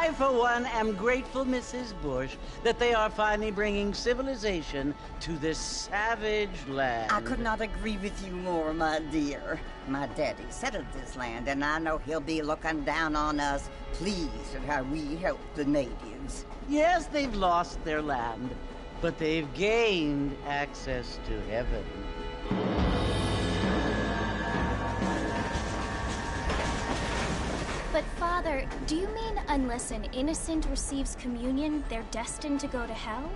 I, for one, am grateful, Mrs. Bush, that they are finally bringing civilization to this savage land. I could not agree with you more, my dear. My daddy settled this land, and I know he'll be looking down on us, pleased at how we help the natives. Yes, they've lost their land, but they've gained access to heaven. But, Father, do you mean unless an innocent receives communion, they're destined to go to hell?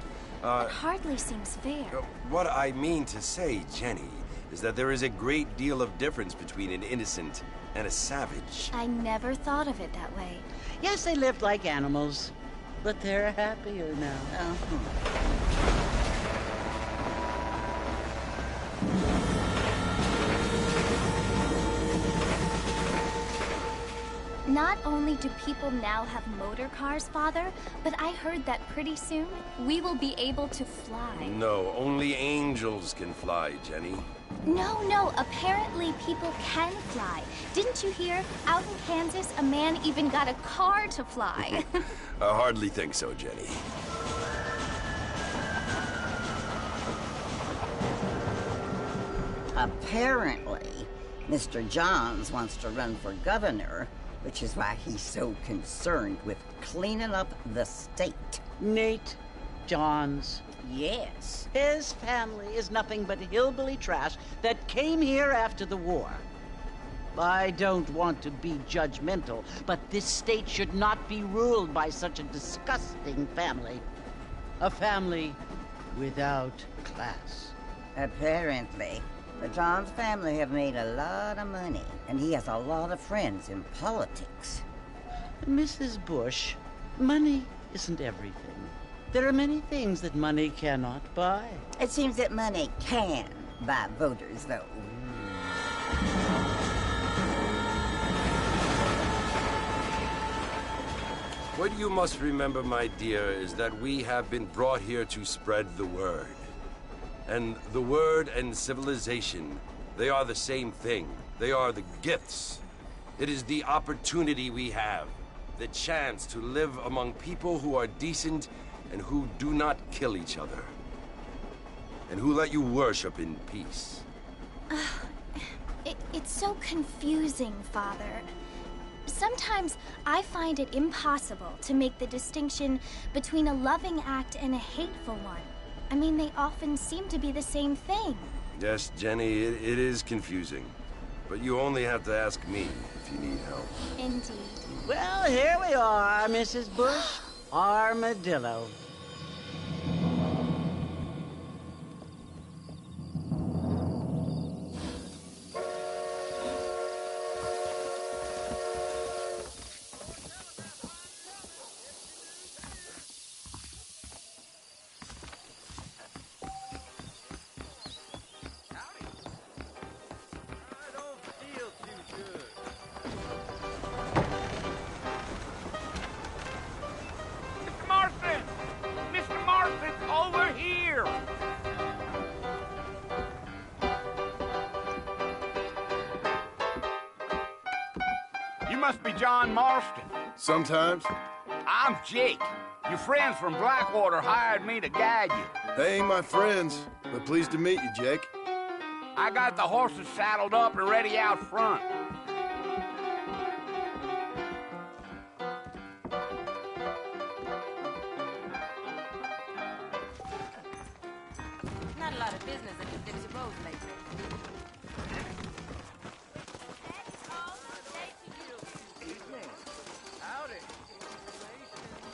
That hardly seems fair. What I mean to say, Jenny, is that there is a great deal of difference between an innocent and a savage. I never thought of it that way. Yes, they lived like animals, but they're happier now. Not only do people now have motor cars, Father, but I heard that pretty soon we will be able to fly. No, only angels can fly, Jenny. No, apparently people can fly. Didn't you hear? Out in Kansas, a man even got a car to fly. I hardly think so, Jenny. Apparently, Mr. Johns wants to run for governor, which is why he's so concerned with cleaning up the state. Nate Johns. Yes. His family is nothing but hillbilly trash that came here after the war. I don't want to be judgmental, but this state should not be ruled by such a disgusting family. A family without class. Apparently. The Johns family have made a lot of money, and he has a lot of friends in politics. Mrs. Bush, money isn't everything. There are many things that money cannot buy. It seems that money can buy voters, though. What you must remember, my dear, is that we have been brought here to spread the word. And the word and civilization, they are the same thing. They are the gifts. It is the opportunity we have, the chance to live among people who are decent and who do not kill each other, and who let you worship in peace. It's so confusing, Father. Sometimes I find it impossible to make the distinction between a loving act and a hateful one. I mean, they often seem to be the same thing. Yes, Jenny, it is confusing. But you only have to ask me if you need help. Indeed. Well, here we are, Mrs. Bush. Armadillo. You must be John Marston. Sometimes. I'm Jake. Your friends from Blackwater hired me to guide you. They ain't my friends, but pleased to meet you, Jake. I got the horses saddled up and ready out front. Not a lot of business at the Dixie Rose lately.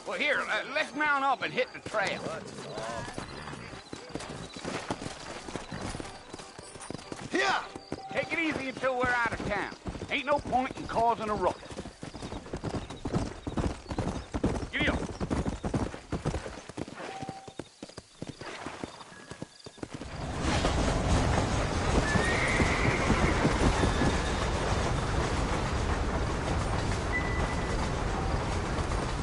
Well, here, let's mount up and hit the trail. Yeah! Take it easy until we're out of town. Ain't no point in causing a ruckus. Giddy up.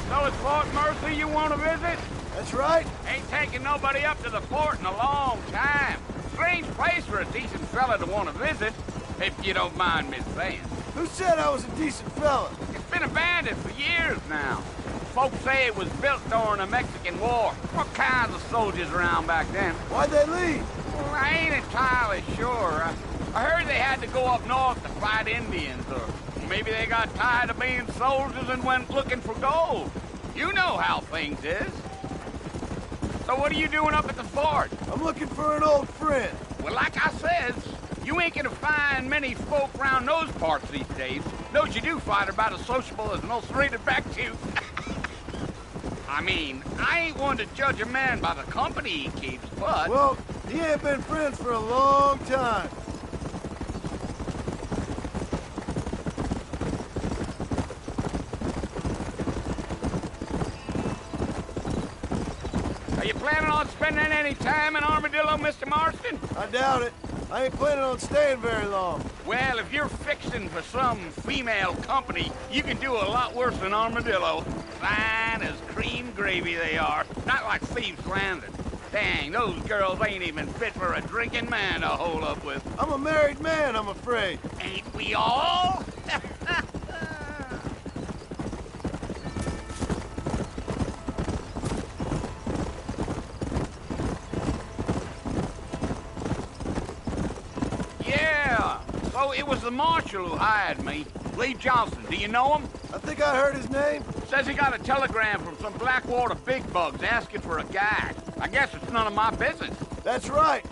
So it's Fort Mercy you want to visit? That's right. Ain't taking nobody up to the fort in a long time. Strange place for a decent fella to want to visit, if you don't mind me saying. Who said I was a decent fella? It's been abandoned for years now. Folks say it was built during the Mexican War. What kinds of soldiers around back then? Why'd they leave? Well, I ain't entirely sure. I heard they had to go up north to fight Indians, or maybe they got tired of being soldiers and went looking for gold. You know how things is. So what are you doing up at the fort? I'm looking for an old friend. Well, like I said, you ain't gonna find many folk around those parts these days. Those you do find are about as sociable as an ulcerated back tooth. I mean, I ain't one to judge a man by the company he keeps, but... Well, he ain't been friends for a long time. Are you planning on spending any time in Armadillo, Mr. Marston? I doubt it. I ain't planning on staying very long. Well, if you're fixing for some female company, you can do a lot worse than Armadillo. Fine as cream gravy they are. Not like Thieves Landing. Dang, those girls ain't even fit for a drinking man to hold up with. I'm a married man, I'm afraid. Ain't we all? Yeah, so it was the marshal who hired me. Lee Johnson, do you know him? I think I heard his name. Says he got a telegram from some Blackwater big bugs asking for a guide. I guess it's none of my business. That's right.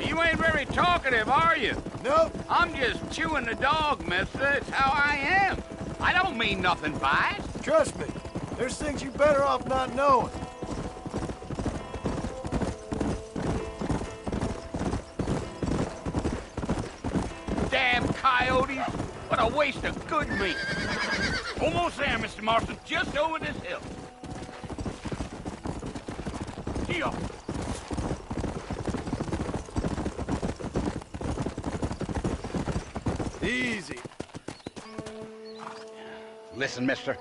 You ain't very talkative, are you? Nope. I'm just chewing the dog, mister. It's how I am. I don't mean nothing by it. Trust me. There's things you better off not knowing. Damn coyotes. What a waste of good meat. Almost there, Mr. Marston. Just over this hill. Here. Easy. Listen, mister.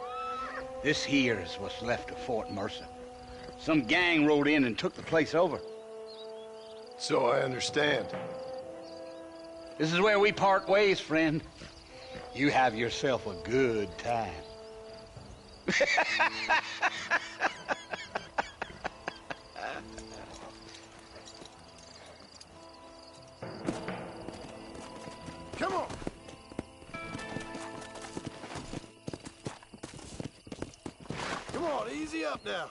This here is what's left of Fort Mercer. Some gang rode in and took the place over. So I understand. This is where we part ways, friend. You have yourself a good time. Come on. Come on, easy up now.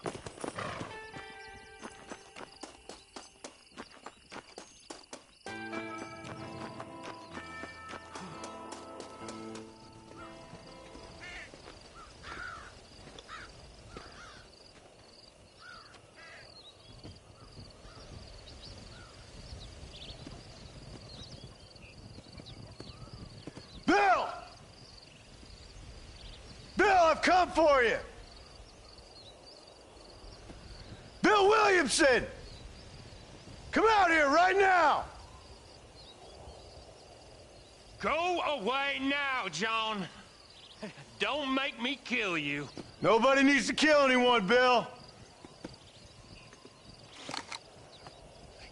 Bill! Bill, I've come for you! Bill Williamson! Come out here right now! Go away now, John. Don't make me kill you. Nobody needs to kill anyone, Bill.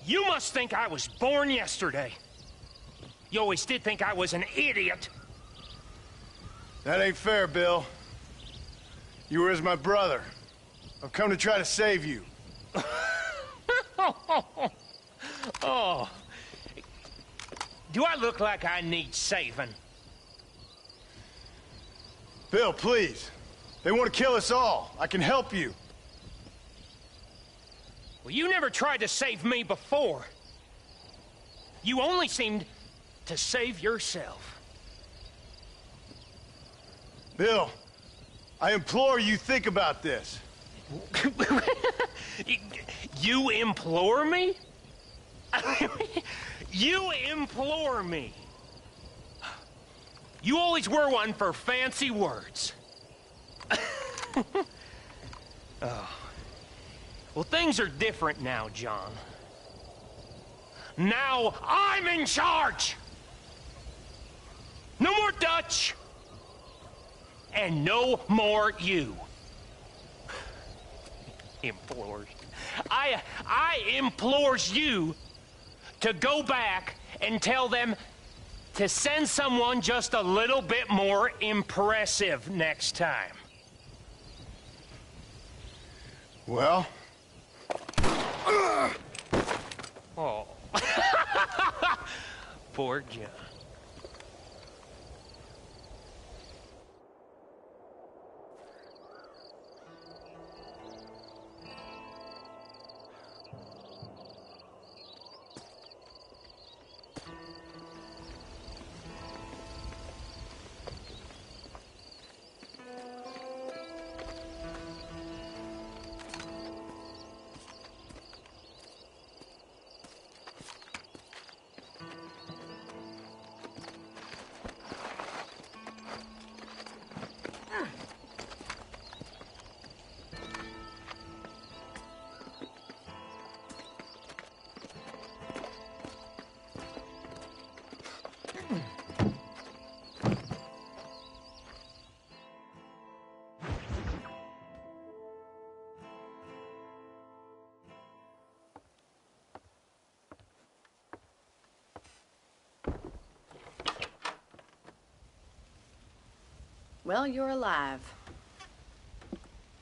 You must think I was born yesterday. You always did think I was an idiot. That ain't fair, Bill. You were as my brother. I've come to try to save you. Oh. Do I look like I need saving? Bill, please. They want to kill us all. I can help you. Well, you never tried to save me before. You only seemed to save yourself. Bill, I implore you think about this. You implore me? You implore me. You always were one for fancy words. Oh. Well, things are different now, John. Now I'm in charge! No more Dutch! And no more you. Implores. I implores you to go back and tell them to send someone just a little bit more impressive next time. Well? Oh. Poor John. Well, you're alive.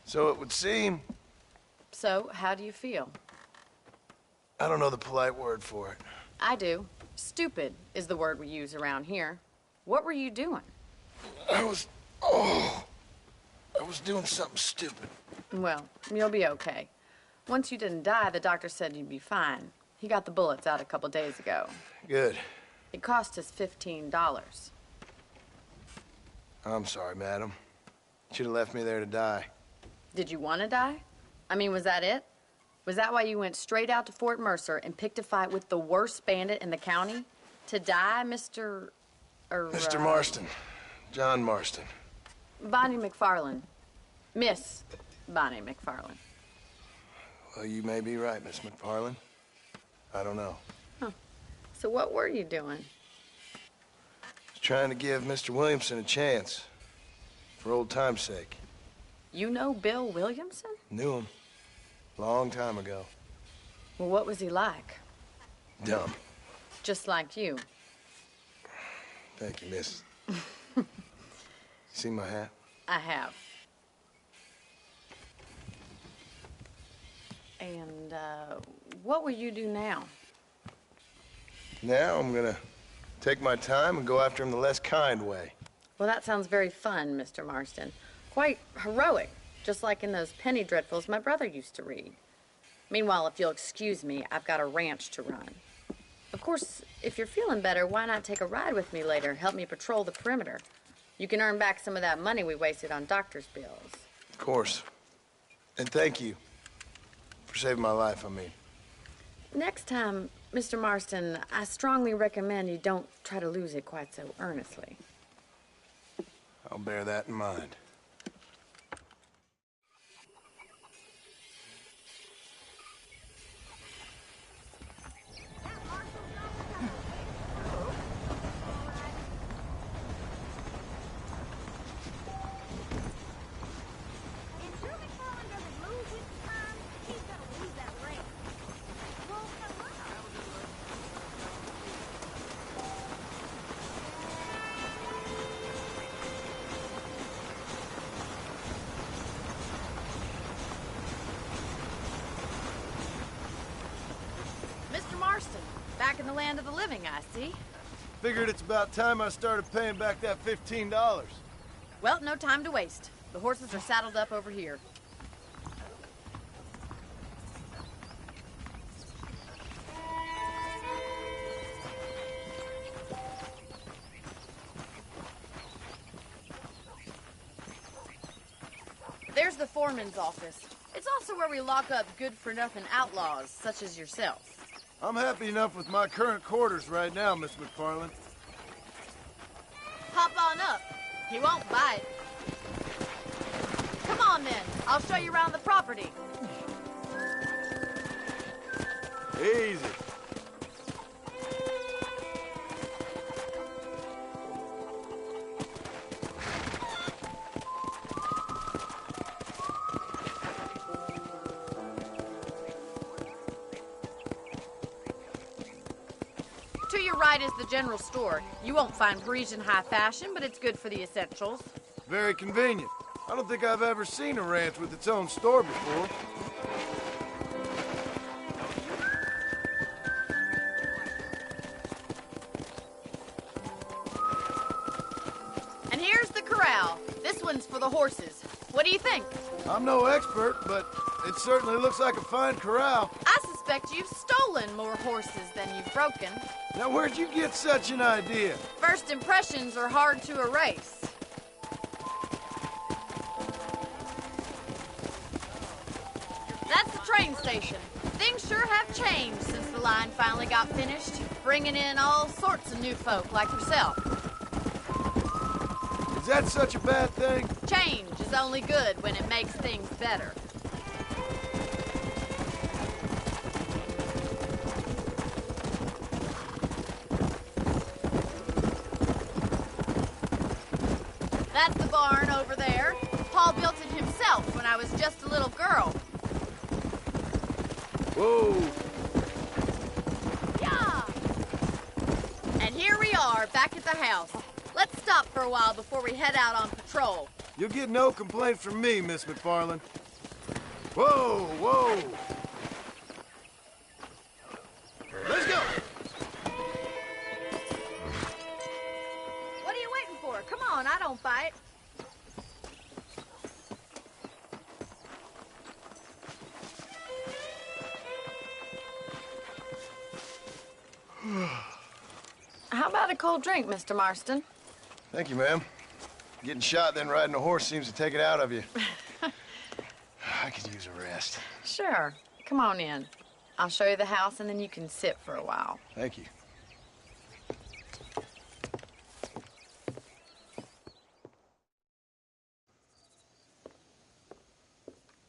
So it would seem. So, how do you feel? I don't know the polite word for it. I do. Stupid is the word we use around here. What were you doing? I was doing something stupid. Well, you'll be okay. Once you didn't die, the doctor said you'd be fine. He got the bullets out a couple days ago. Good. It cost us $15. I'm sorry, madam. Should have left me there to die. Did you want to die? I mean, was that it? Was that why you went straight out to Fort Mercer and picked a fight with the worst bandit in the county? To die, Mr. Mr. Marston. John Marston. Bonnie McFarland. Miss Bonnie McFarland. Well, you may be right, Miss McFarland. I don't know. Huh. So what were you doing? Trying to give Mr. Williamson a chance. For old time's sake. You know Bill Williamson? Knew him. Long time ago. Well, what was he like? Dumb. Just like you. Thank you, miss. See my hat? I have. And, what will you do now? Now I'm gonna take my time and go after him the less kind way. Well, that sounds very fun, Mr. Marston. Quite heroic, just like in those penny dreadfuls my brother used to read. Meanwhile, if you'll excuse me, I've got a ranch to run. Of course, if you're feeling better, why not take a ride with me later? Help me patrol the perimeter. You can earn back some of that money we wasted on doctor's bills. Of course. And thank you for saving my life, I mean. Next time, Mr. Marston, I strongly recommend you don't try to lose it quite so earnestly. I'll bear that in mind. Back in the land of the living, I see. Figured it's about time I started paying back that $15. Well, no time to waste. The horses are saddled up over here. There's the foreman's office. It's also where we lock up good-for-nothing outlaws, such as yourself. I'm happy enough with my current quarters right now, Miss McFarland. Hop on up. He won't bite. Come on, then. I'll show you around the property. Easy. To your right is the general store. You won't find Parisian high fashion, but it's good for the essentials. Very convenient. I don't think I've ever seen a ranch with its own store before. And here's the corral. This one's for the horses. What do you think? I'm no expert, but it certainly looks like a fine corral. I suspect you've stolen more horses than you've broken. Now, where'd you get such an idea? First impressions are hard to erase. That's the train station. Things sure have changed since the line finally got finished, bringing in all sorts of new folk like yourself. Is that such a bad thing? Change is only good when it makes things better. That's the barn over there. Paul built it himself when I was just a little girl. Whoa! Yeah! And here we are, back at the house. Let's stop for a while before we head out on patrol. You'll get no complaint from me, Miss McFarland. Whoa, whoa! Let's go! What are you waiting for? Come on, I don't fight. How about a cold drink, Mr. Marston? Thank you, ma'am. Getting shot, then riding a horse seems to take it out of you. I could use a rest. Sure. Come on in. I'll show you the house, and then you can sit for a while. Thank you.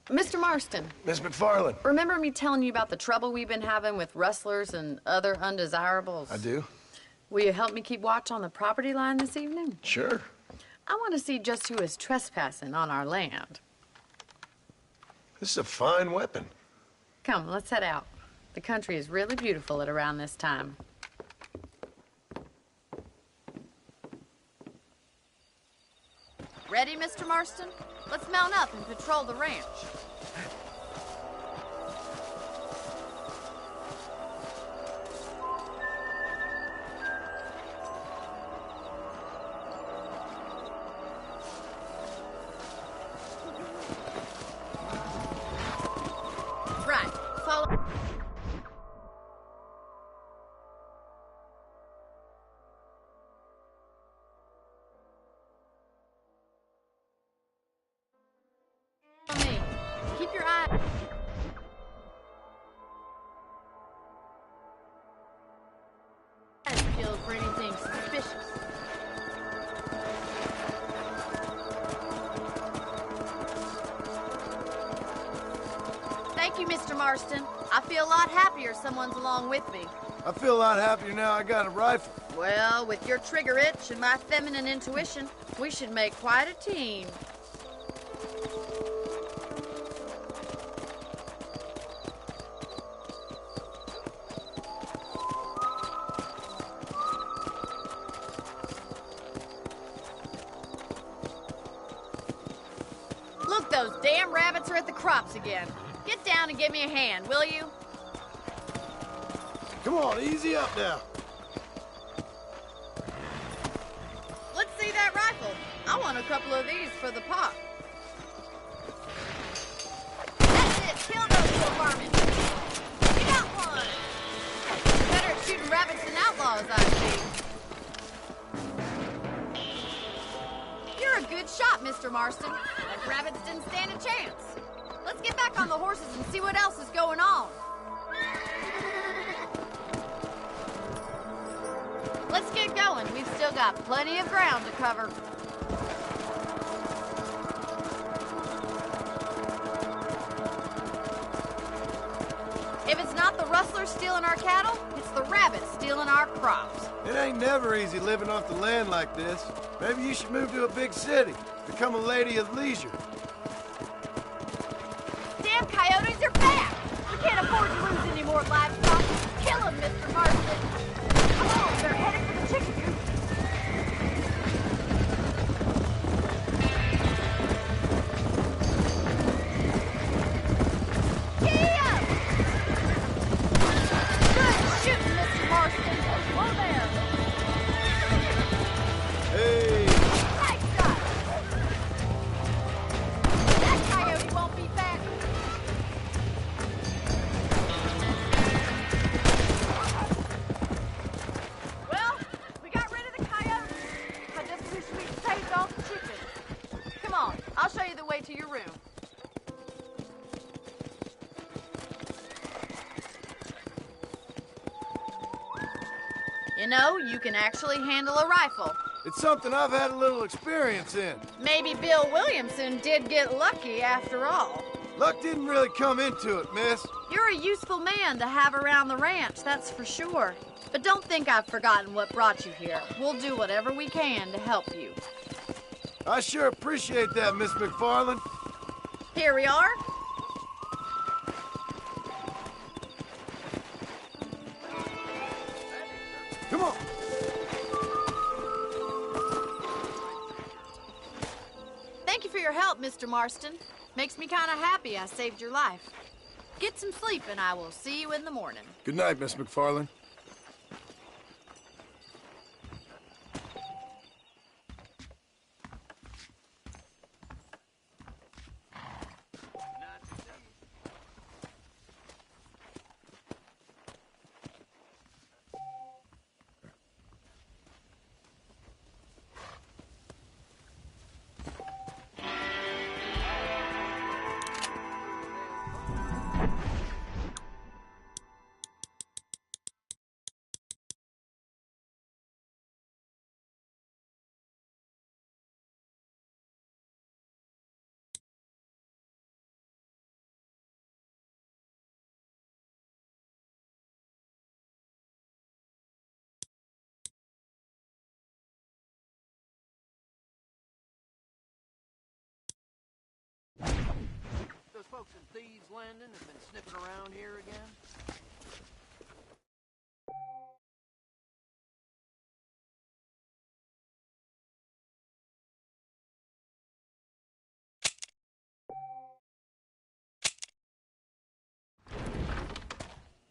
Mr. Marston. Miss McFarland. Remember me telling you about the trouble we've been having with rustlers and other undesirables? I do. Will you help me keep watch on the property line this evening? Sure. I want to see just who is trespassing on our land. This is a fine weapon. Come, let's head out. The country is really beautiful at around this time. Ready, Mr. Marston? Let's mount up and patrol the ranch. Right, follow. Me. Keep your eye. Peeled for anything suspicious. Thank you, Mr. Marston. I feel a lot happier someone's along with me. I feel a lot happier now I got a rifle. Well, with your trigger itch and my feminine intuition, we should make quite a team. Look, those damn rabbits are at the crops again. Get down and give me a hand, will you? Come on, easy up now. Let's see that rifle. I want a couple of these for the pot. That's it. Kill those little varmints. You got one. Better at shooting rabbits than outlaws, I see. You're a good shot, Mr. Marston. Like rabbits didn't stand a chance. Let's get back on the horses and see what else is going on. Let's get going. We've still got plenty of ground to cover. If it's not the rustlers stealing our cattle, it's the rabbits stealing our crops. It ain't never easy living off the land like this. Maybe you should move to a big city. Become a lady of leisure. Damn coyotes are back! We can't afford to lose any more livestock. Kill them, Mr. Marston. Come on! You know, you can actually handle a rifle. It's something I've had a little experience in. Maybe Bill Williamson did get lucky after all. Luck didn't really come into it, miss. You're a useful man to have around the ranch, that's for sure. But don't think I've forgotten what brought you here. We'll do whatever we can to help you. I sure appreciate that, Miss McFarland. Here we are. Come on. Thank you for your help, Mr. Marston. Makes me kind of happy I saved your life. Get some sleep and I will see you in the morning. Good night, Miss McFarland. Those folks in Thieves Landing have been sniffing around here again?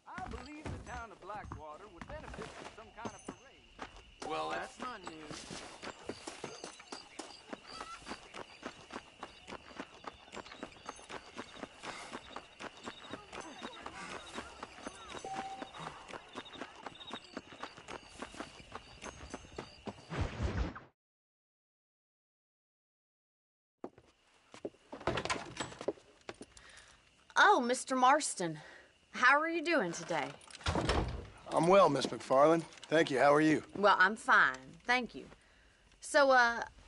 I believe the town of Blackwater would benefit from some kind of parade. Well, that's not news. Oh, Mr. Marston. How are you doing today? I'm well, Miss McFarland. Thank you. How are you? Well, I'm fine. Thank you. So,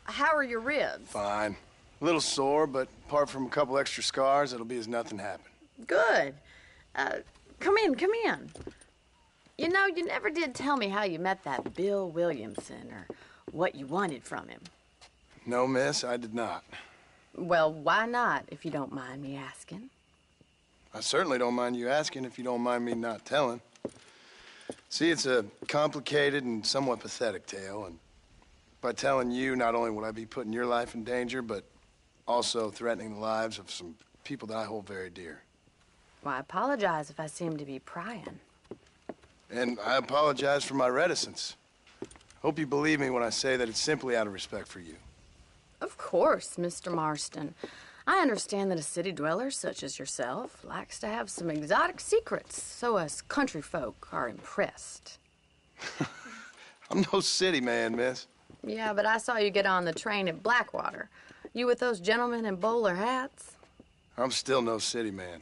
how are your ribs? Fine. A little sore, but apart from a couple extra scars, it'll be as nothing happened. Good. Come in, come in. You know, you never did tell me how you met that Bill Williamson or what you wanted from him. No, miss, I did not. Well, why not, if you don't mind me asking? I certainly don't mind you asking if you don't mind me not telling. See, it's a complicated and somewhat pathetic tale, and by telling you, not only would I be putting your life in danger, but also threatening the lives of some people that I hold very dear. Well, I apologize if I seem to be prying. And I apologize for my reticence. Hope you believe me when I say that it's simply out of respect for you. Of course, Mr. Marston. I understand that a city dweller such as yourself likes to have some exotic secrets, so us country folk are impressed. I'm no city man, miss. Yeah, but I saw you get on the train at Blackwater. You with those gentlemen in bowler hats? I'm still no city man.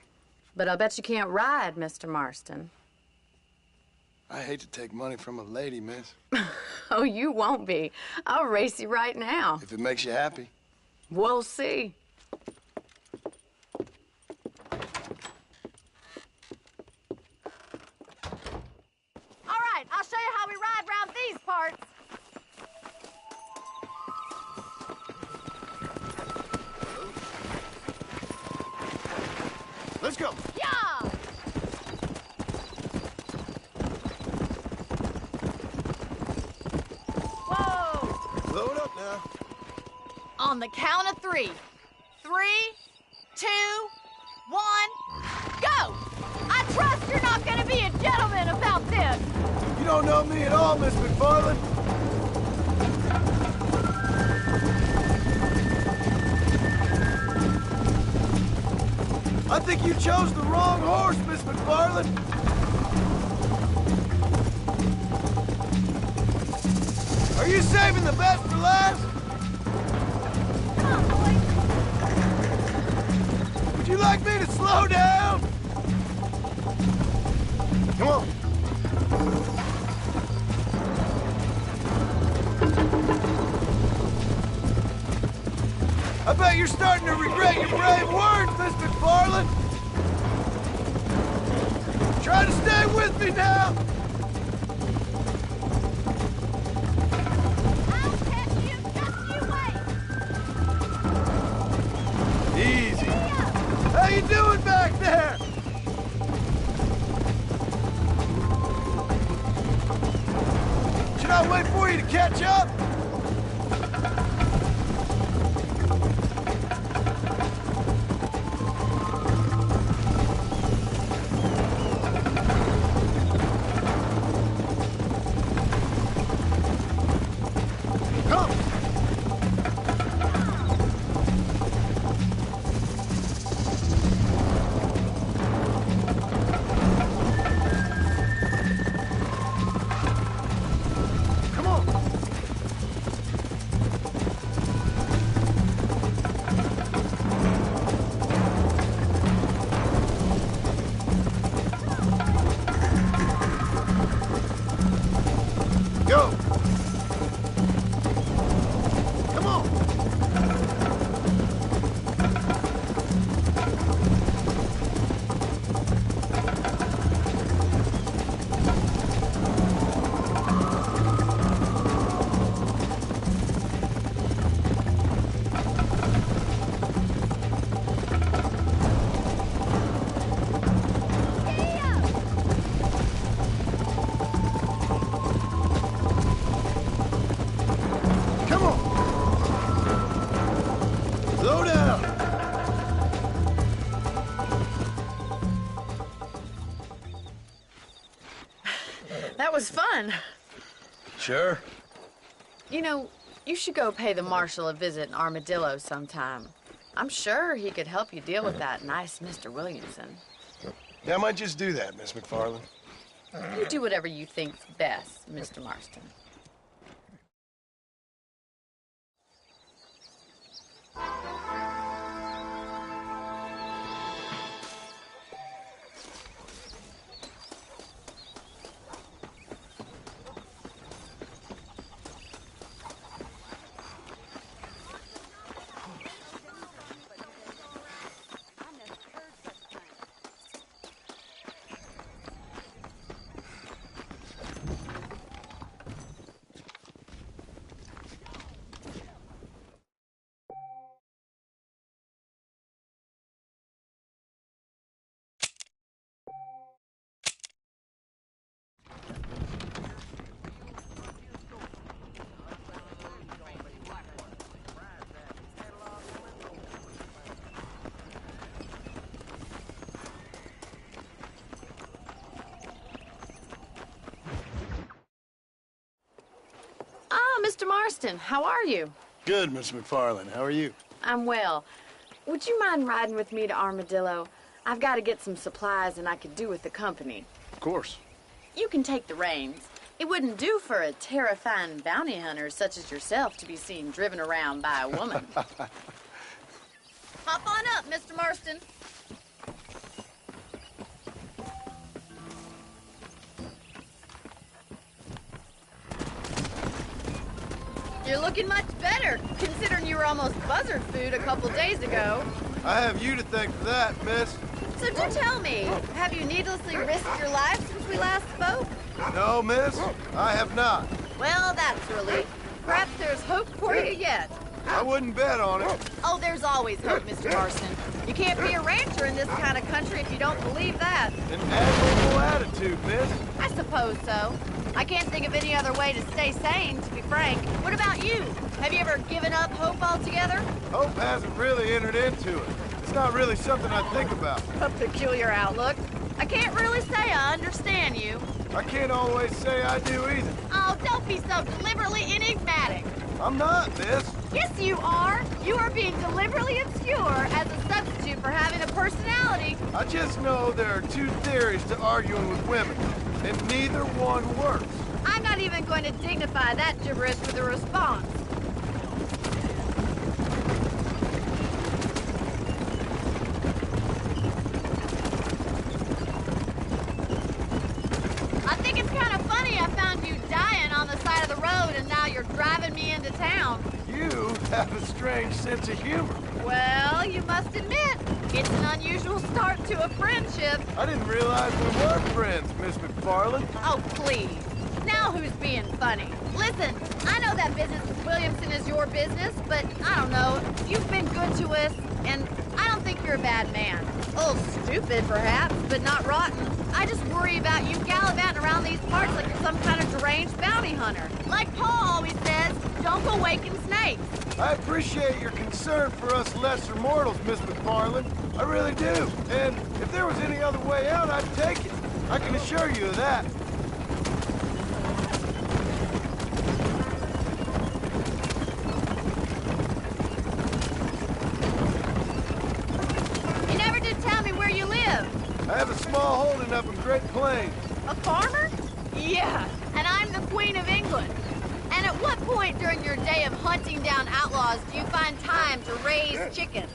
But I'll bet you can't ride, Mr. Marston. I hate to take money from a lady, miss. Oh, you won't be. I'll race you right now. If it makes you happy. We'll see. All right, I'll show you how we ride round these parts. Let's go. Yeah! Whoa! Load up now. On the count of 3. 3, 2, 1, go! I trust you're not gonna be a gentleman about this. You don't know me at all, Miss McFarland. I think you chose the wrong horse, Miss McFarland. Are you saving the best for last? Come on, boy. Would you like me to slow down? Come on. you're starting to regret your brave words, Miss McFarland. Try to stay with me now. I'll catch you, just you wait. Easy. How you doing back there? Should I wait for you to catch up? Come! Come on! Go! Come on! Come on! Slow down! That was fun. Sure. You know, you should go pay the marshal a visit in Armadillo sometime. I'm sure he could help you deal with that nice Mr. Williamson. Yeah, I might just do that, Miss McFarland. You do whatever you think's best, Mr. Marston. Mr. Marston, how are you? Good, Miss McFarland. How are you? I'm well. Would you mind riding with me to Armadillo? I've got to get some supplies and I could do with the company. Of course. You can take the reins. It wouldn't do for a terrifying bounty hunter such as yourself to be seen driven around by a woman. Hop on up, Mr. Marston. You're looking much better, considering you were almost buzzard food a couple days ago. I have you to thank for that, miss. So do tell me, have you needlessly risked your life since we last spoke? No, miss, I have not. Well, that's a relief. Perhaps there's hope for you yet. I wouldn't bet on it. Oh, there's always hope, Mr. Marston. You can't be a rancher in this kind of country if you don't believe that. An admirable attitude, miss. I suppose so. I can't think of any other way to stay sane, to be frank. What about you? Have you ever given up hope altogether? Hope hasn't really entered into it. It's not really something I think about. A peculiar outlook. I can't really say I understand you. I can't always say I do either. Oh, don't be so deliberately enigmatic. I'm not, miss. Yes, you are. You are being deliberately obscure as a substitute for having a personality. I just know there are two theories to arguing with women, and neither one works. I'm not even going to dignify that gibberish with a response. I think it's kind of funny I found you dying on the side of the road and now you're driving me into town. You have a strange sense of humor. Well, you must admit, it's an unusual start to a friendship. I didn't realize we were friends, Miss McFarland. Oh, please. Now who's being funny? Listen, I know that business with Williamson is your business, but I don't know. You've been good to us, and I don't think you're a bad man. A little stupid, perhaps, but not rotten. I just worry about you gallivanting around these parts like you're some kind of deranged bounty hunter. Like Paul always says, don't go waking snakes. I appreciate your concern for us lesser mortals, Miss McFarland. I really do. And if there was any other way out, I'd take it. I can assure you of that. You never did tell me where you live. I have a small holding up in Great Plains. A farmer? Yeah, and I'm the Queen of England. And at what point during your day of hunting down outlaws do you find time to raise chickens?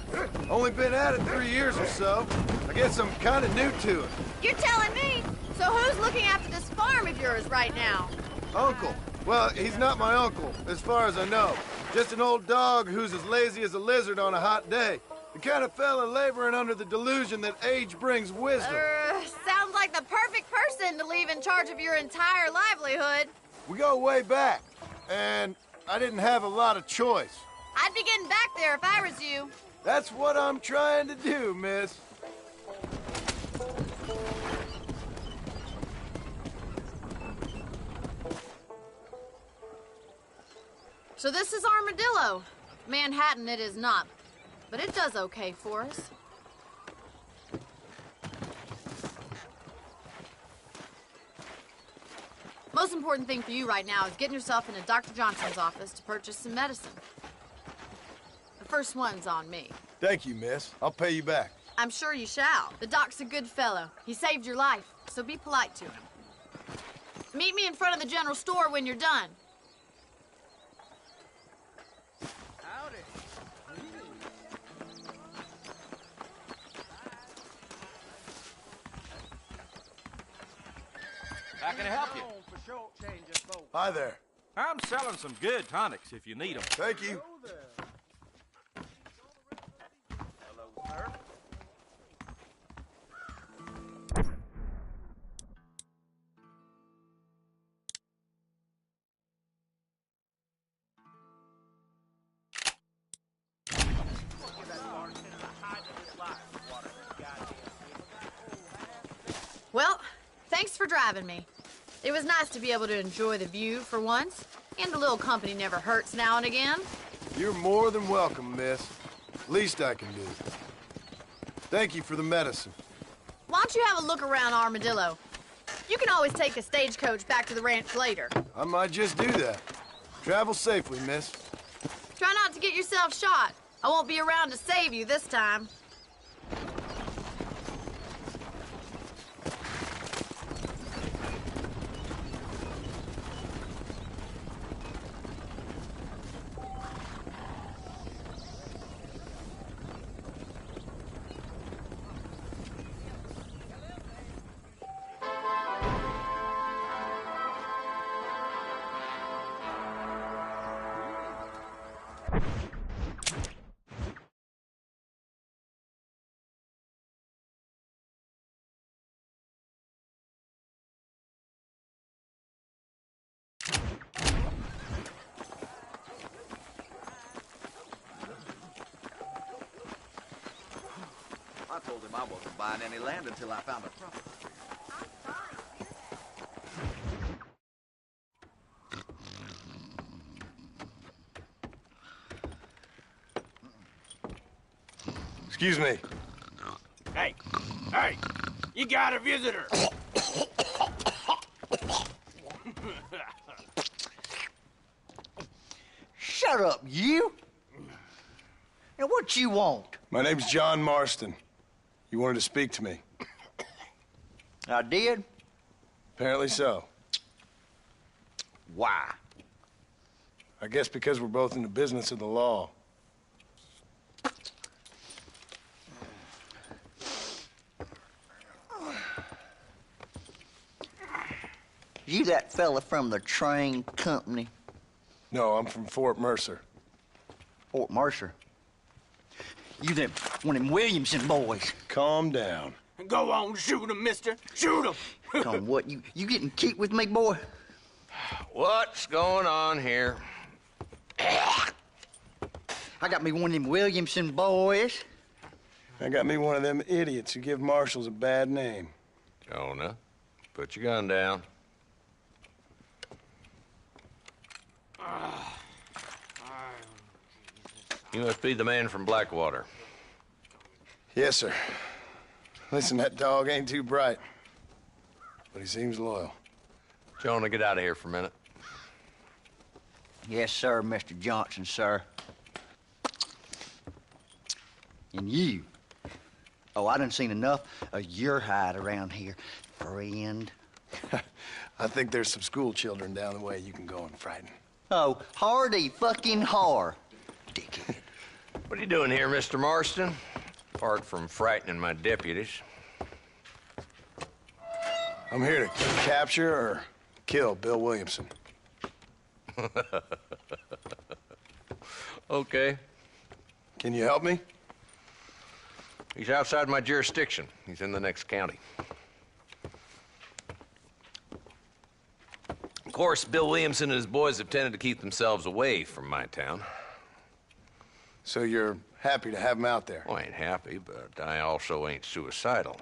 Only been at it 3 years or so. I guess I'm kind of new to it. You're telling me? So who's looking after this farm of yours right now? Uncle. Well, he's not my uncle, as far as I know. Just an old dog who's as lazy as a lizard on a hot day. The kind of fella laboring under the delusion that age brings wisdom. Sounds like the perfect person to leave in charge of your entire livelihood. We go way back, and I didn't have a lot of choice. I'd be getting back there if I was you. That's what I'm trying to do, miss. So this is Armadillo. Manhattan it is not, but it does okay for us. Most important thing for you right now is getting yourself into Dr. Johnson's office to purchase some medicine. The first one's on me. Thank you, miss. I'll pay you back. I'm sure you shall. The doc's a good fellow. He saved your life, so be polite to him. Meet me in front of the general store when you're done. Howdy. How can I help you? Hi there. I'm selling some good tonics if you need them. Thank you. Hello, sir. Well, thanks for driving me. It was nice to be able to enjoy the view for once, and a little company never hurts now and again. You're more than welcome, miss. Least I can do. Thank you for the medicine. Why don't you have a look around Armadillo? You can always take a stagecoach back to the ranch later. I might just do that. Travel safely, miss. Try not to get yourself shot. I won't be around to save you this time. I told him I wasn't buying any land until I found a property. Excuse me. Hey, you got a visitor. Shut up, you! And what you want? My name's John Marston. You wanted to speak to me. I did? Apparently so. Why? I guess because we're both in the business of the law. You that fella from the train company? No, I'm from Fort Mercer. Fort Mercer? You one of them Williamson boys. Calm down. Go on, shoot him, mister. Shoot him. Come on, what? You getting cute with me, boy? What's going on here? I got me one of them Williamson boys. I got me one of them idiots who give marshals a bad name. Jonah, put your gun down. You must be the man from Blackwater. Yes, sir. Listen, that dog ain't too bright, but he seems loyal. Jonah, get out of here for a minute. Yes, sir, Mr. Johnson, sir. And you. Oh, I done seen enough of your hide around here, friend. I think there's some school children down the way you can go and frighten. Oh, hardy fucking har. Dickhead. What are you doing here, Mr. Marston? Apart from frightening my deputies. I'm here to capture or kill Bill Williamson. Okay. Can you help me? He's outside my jurisdiction. He's in the next county. Of course, Bill Williamson and his boys have tended to keep themselves away from my town. So you're happy to have him out there? Well, I ain't happy, but I also ain't suicidal.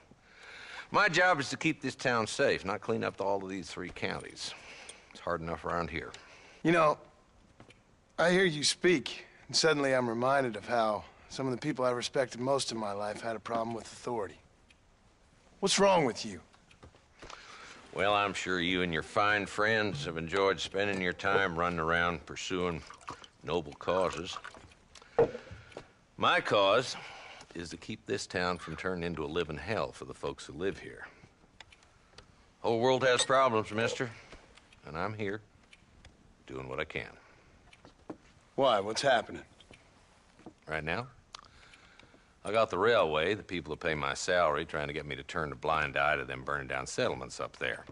My job is to keep this town safe, not clean up all of these 3 counties. It's hard enough around here. You know, I hear you speak, and suddenly I'm reminded of how some of the people I respected most in my life had a problem with authority. What's wrong with you? Well, I'm sure you and your fine friends have enjoyed spending your time running around pursuing noble causes. My cause is to keep this town from turning into a living hell for the folks who live here. Whole world has problems, mister, and I'm here doing what I can. Why? What's happening? Right now, I got the railway, the people who pay my salary, trying to get me to turn a blind eye to them burning down settlements up there.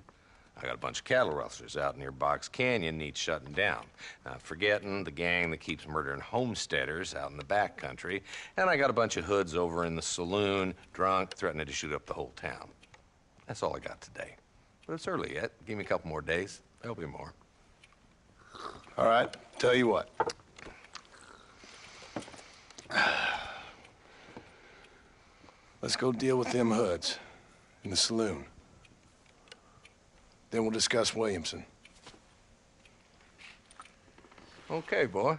I got a bunch of cattle rustlers out near Box Canyon needs shutting down. Not forgetting the gang that keeps murdering homesteaders out in the back country. And I got a bunch of hoods over in the saloon, drunk, threatening to shoot up the whole town. That's all I got today. But it's early yet. Give me a couple more days. There'll be more. All right, tell you what. Let's go deal with them hoods in the saloon. Then we'll discuss Williamson. Okay, boy.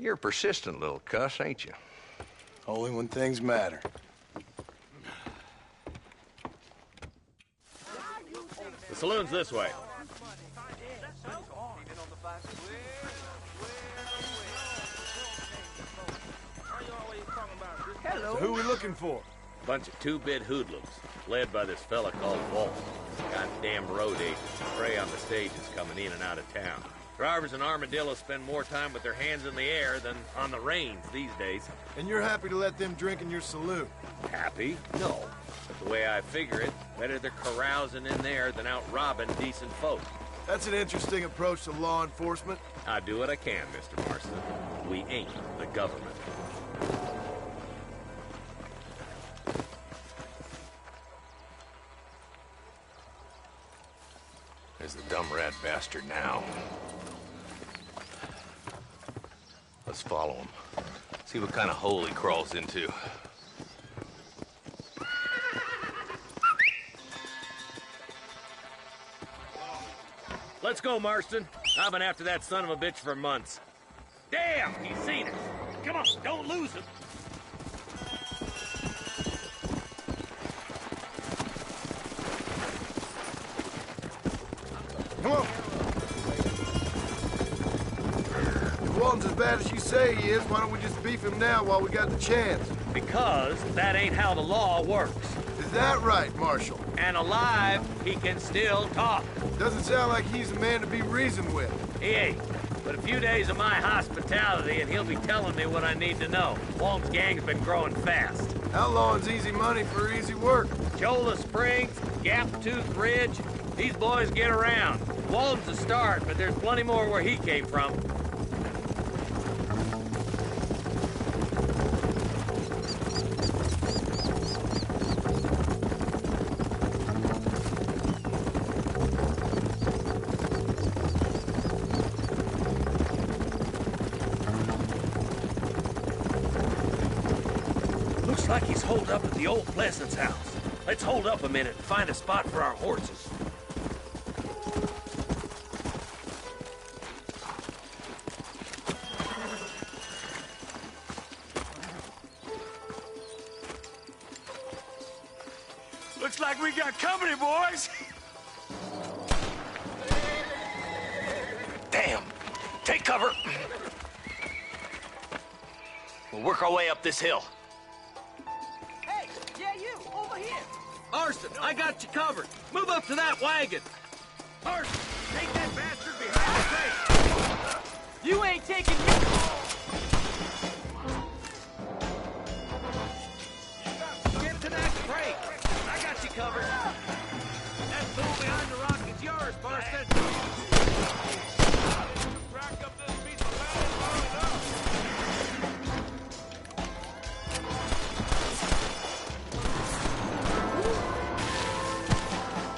You're a persistent little cuss, ain't you? Only when things matter. The saloon's this way. So who are we looking for? Bunch of 2-bit hoodlums, led by this fella called Walt. Goddamn road agents who prey on the stages coming in and out of town. Drivers in Armadillo spend more time with their hands in the air than on the reins these days. And you're happy to let them drink in your saloon? Happy? No. But the way I figure it, better they're carousing in there than out robbing decent folk. That's an interesting approach to law enforcement. I do what I can, Mr. Marston. We ain't the government. There's the dumb rat bastard now. Let's follow him. See what kind of hole he crawls into. Let's go, Marston. I've been after that son of a bitch for months. Damn, he's seen us. Come on, don't lose him. Come on. If Walton's as bad as you say he is, why don't we just beef him now while we got the chance? Because that ain't how the law works. Is that right, Marshal? And alive, he can still talk. Doesn't sound like he's a man to be reasoned with. He ain't. But a few days of my hospitality and he'll be telling me what I need to know. Walton's gang's been growing fast. Outlawing's easy money for easy work. Cholla Springs, Gap Tooth Ridge, these boys get around. Walton's a start, but there's plenty more where he came from. He's holed up at the old Pleasance house. Let's hold up a minute and find a spot for our horses. Looks like we got company, boys. Damn! Take cover! We'll work our way up this hill. Hey, yeah, you, over here. Marston, I got you covered. Move up to that wagon. Marston, take that bastard behind the crate. You ain't taking me. Get to that crate. I got you covered. That fool behind the rock is yours, Marston. Crack up this piece of land long enough.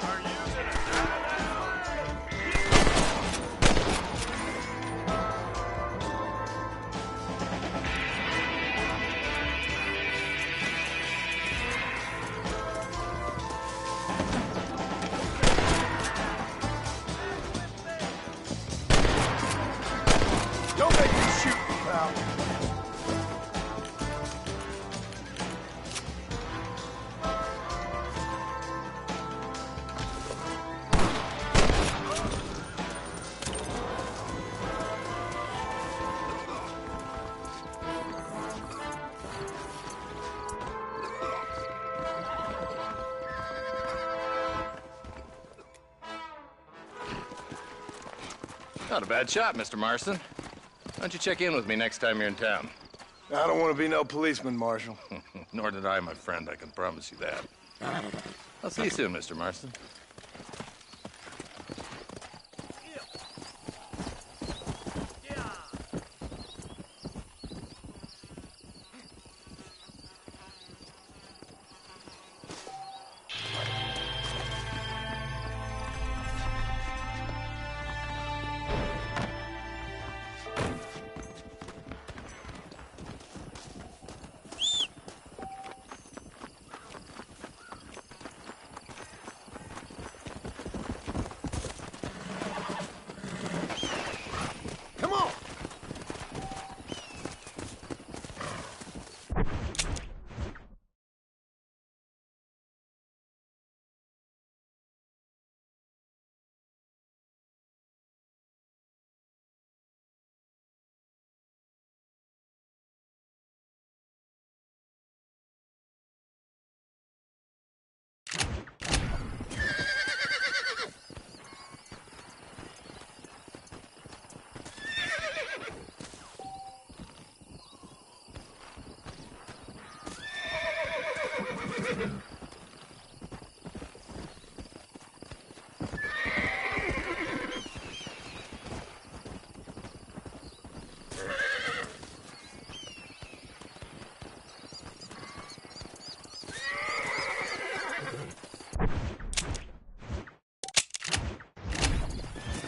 Are you gonna die now? Don't make me shoot you, pal. Not a bad shot, Mr. Marston. Why don't you check in with me next time you're in town? I don't want to be no policeman, Marshal. Nor did I, my friend. I can promise you that. I'll see you soon, Mr. Marston. Come on!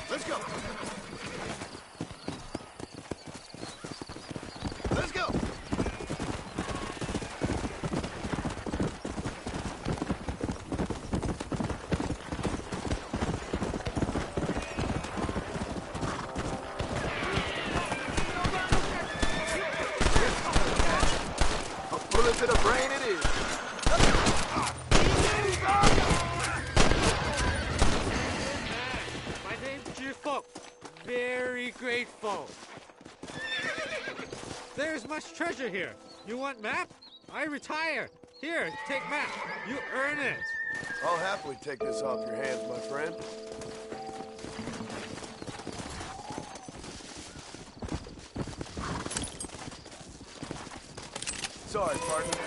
Let's go! Let's go! A bullet to the brain it is. My name's Jifo. Very grateful. There's much treasure here. You want map? I retire. Here, take map. You earn it. I'll happily take this off your hands, my friend. Sorry, partner.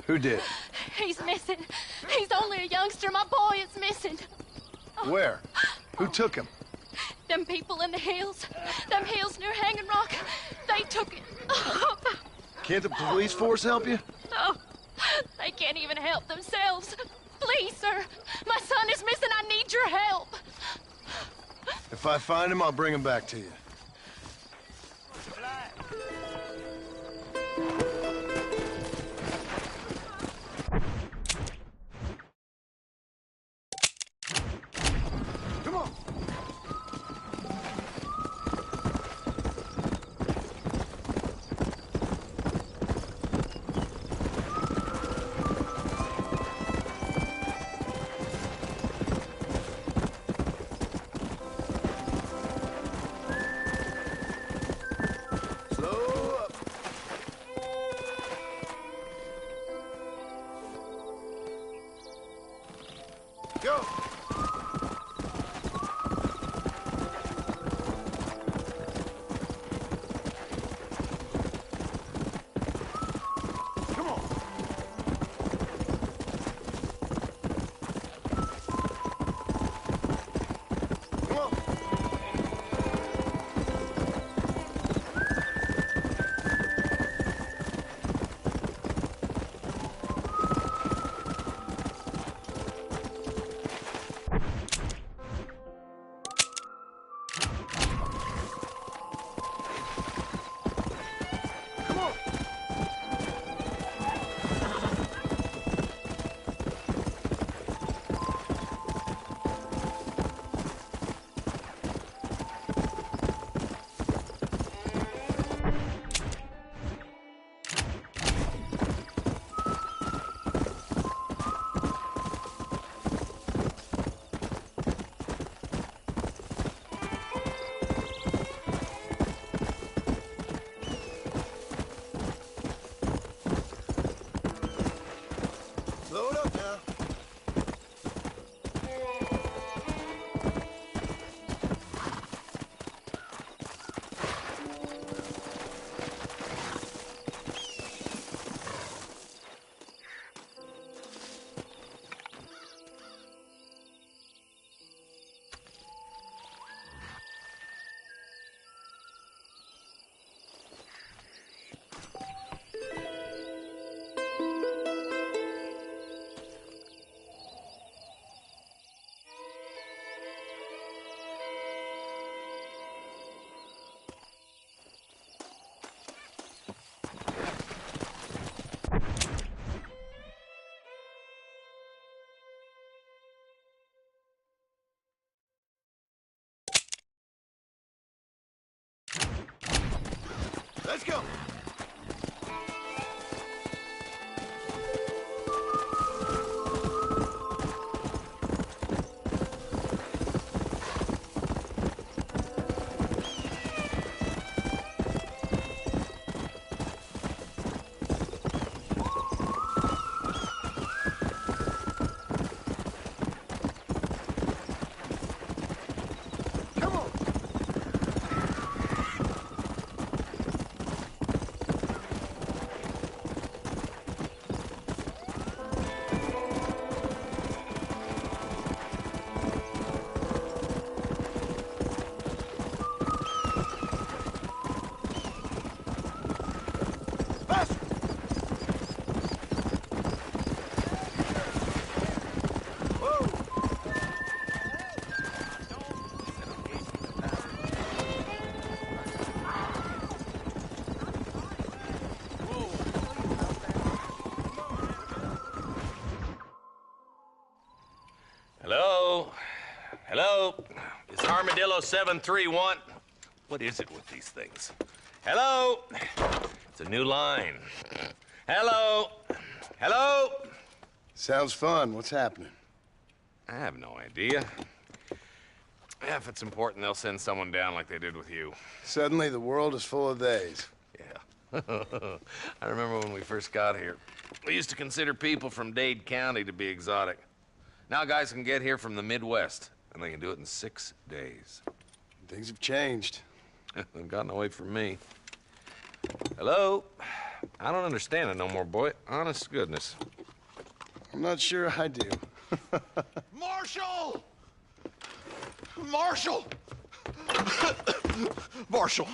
Who did? He's missing. He's only a youngster. My boy is missing. Where? Who took him? Them people in the hills. Them hills near Hanging Rock. They took it. Can't the police force help you? No. They can't even help themselves. Please, sir. My son is missing. I need your help. If I find him, I'll bring him back to you. Come on. Go! Come on! Come on! Load up now. Let's go. Hello? Hello? It's Armadillo 731. What is it with these things? Hello? It's a new line. Hello? Hello? Sounds fun. What's happening? I have no idea. Yeah, if it's important, they'll send someone down like they did with you. Suddenly, the world is full of theys. Yeah. I remember when we first got here. We used to consider people from Dade County to be exotic. Now guys can get here from the Midwest, and they can do it in 6 days. Things have changed. They've gotten away from me. Hello? I don't understand it no more, boy. Honest to goodness. I'm not sure I do. Marshal! Marshal! Marshal!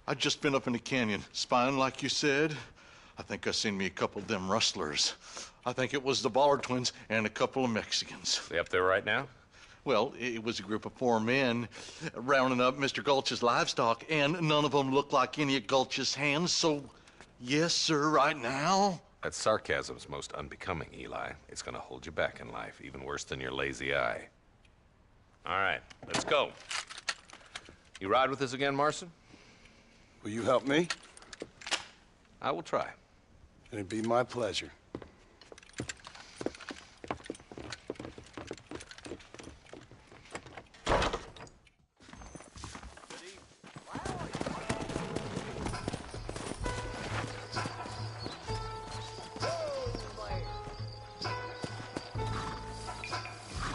I'd just been up in the canyon, spying like you said. I think I seen me a couple of them rustlers. I think it was the Ballard twins and a couple of Mexicans. They up there right now? Well, it was a group of 4 men rounding up Mr. Gulch's livestock, and none of them looked like any of Gulch's hands, so yes, sir, right now. That sarcasm's most unbecoming, Eli. It's gonna hold you back in life, even worse than your lazy eye. All right, let's go. You ride with us again, Marston? Will you help me? I will try. It'd be my pleasure.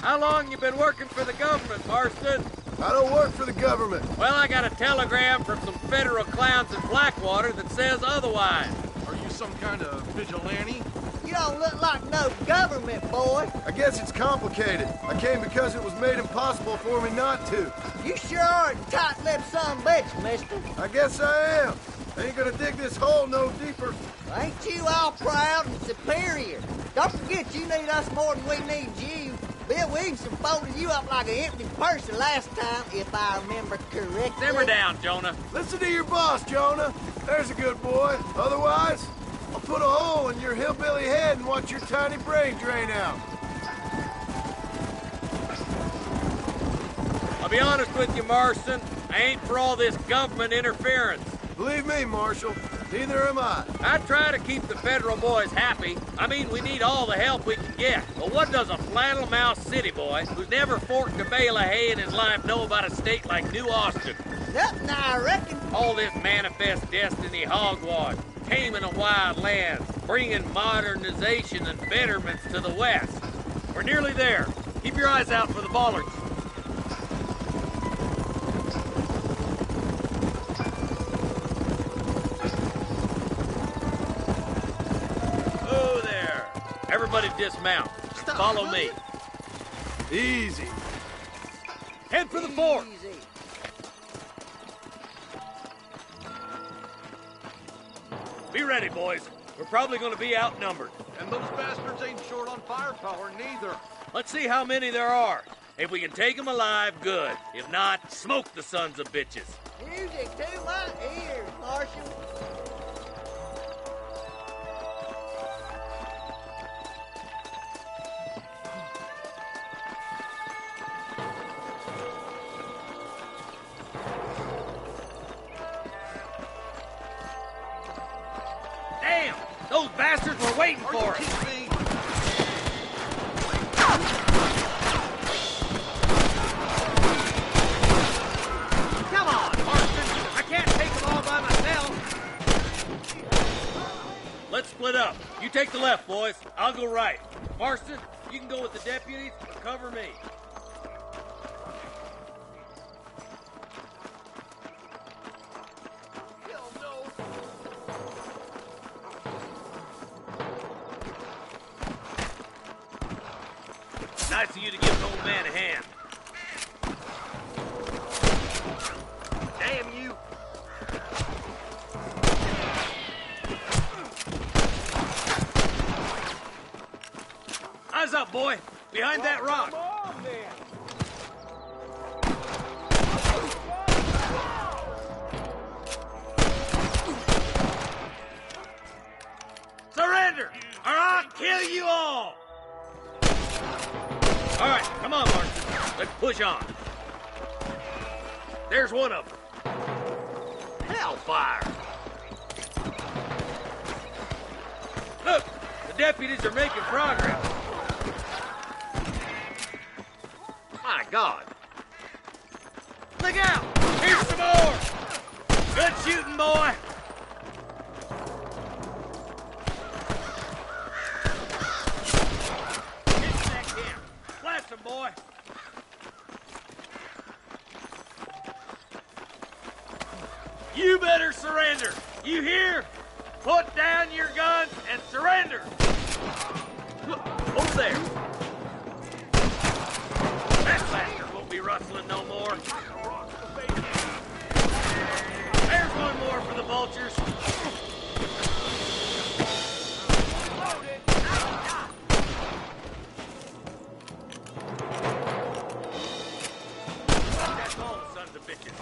How long you been working for the government, Marston? I don't work for the government. Well, I got a telegram from some federal clowns in Blackwater that says otherwise. Are you some kind of vigilante? You don't look like no government, boy. I guess it's complicated. I came because it was made impossible for me not to. You sure are a tight-lipped son of a bitch, mister. I guess I am. I ain't gonna dig this hole no deeper. Ain't you all proud and superior? Don't forget you need us more than we need you. Bill Williamson folded you up like an empty person last time, if I remember correctly. Simmer down, Jonah. Listen to your boss, Jonah. There's a good boy. Otherwise, I'll put a hole in your hillbilly head and watch your tiny brain drain out. I'll be honest with you, Marston. I ain't for all this government interference. Believe me, Marshal, neither am I. I try to keep the federal boys happy. I mean, we need all the help we can get. But what does a flannel-mouthed city boy who's never forked a bale of hay in his life know about a state like New Austin? Nothing, I reckon. All this manifest destiny hogwash, taming of wild lands, bringing modernization and betterments to the West. We're nearly there. Keep your eyes out for the Ballards. Oh, there. Everybody dismount. Follow me. Easy. Head for the fort. Easy. Be ready, boys. We're probably going to be outnumbered. And those bastards ain't short on firepower, neither. Let's see how many there are. If we can take them alive, good. If not, smoke the sons of bitches. Music to my ears, Marshal. Damn! Those bastards were waiting for us. Come on, Marston. I can't take them all by myself. Let's split up. You take the left, boys. I'll go right. Marston, you can go with the deputies, but cover me. Nice of you to give an old man a hand. Damn you! Eyes up, boy! Behind that rock! Surrender, or I'll kill you all! All right, come on, Marston. Let's push on. There's one of them. Hellfire! Look, the deputies are making progress. My God. Look out! Here's some more! Good shooting, boy! Boy. You better surrender. You hear? Put down your guns and surrender! Over there! That bastard won't be rustling no more. There's one more for the vultures. That's all the sons of bitches.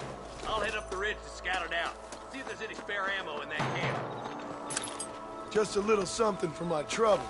I'll head up the ridge to scout it out. See if there's any spare ammo in that camp. Just a little something for my troubles.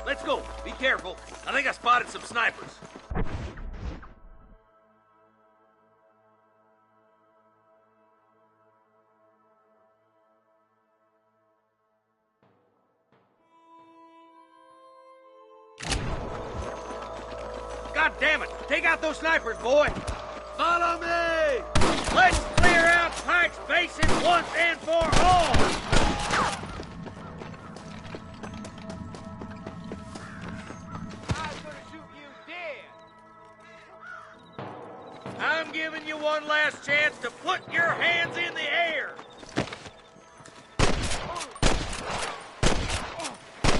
Let's go. Be careful. I think I spotted some snipers. God damn it! Take out those snipers, boy! Follow me! Let's clear out Pike's Basin once and for all! I'm giving you one last chance to put your hands in the air!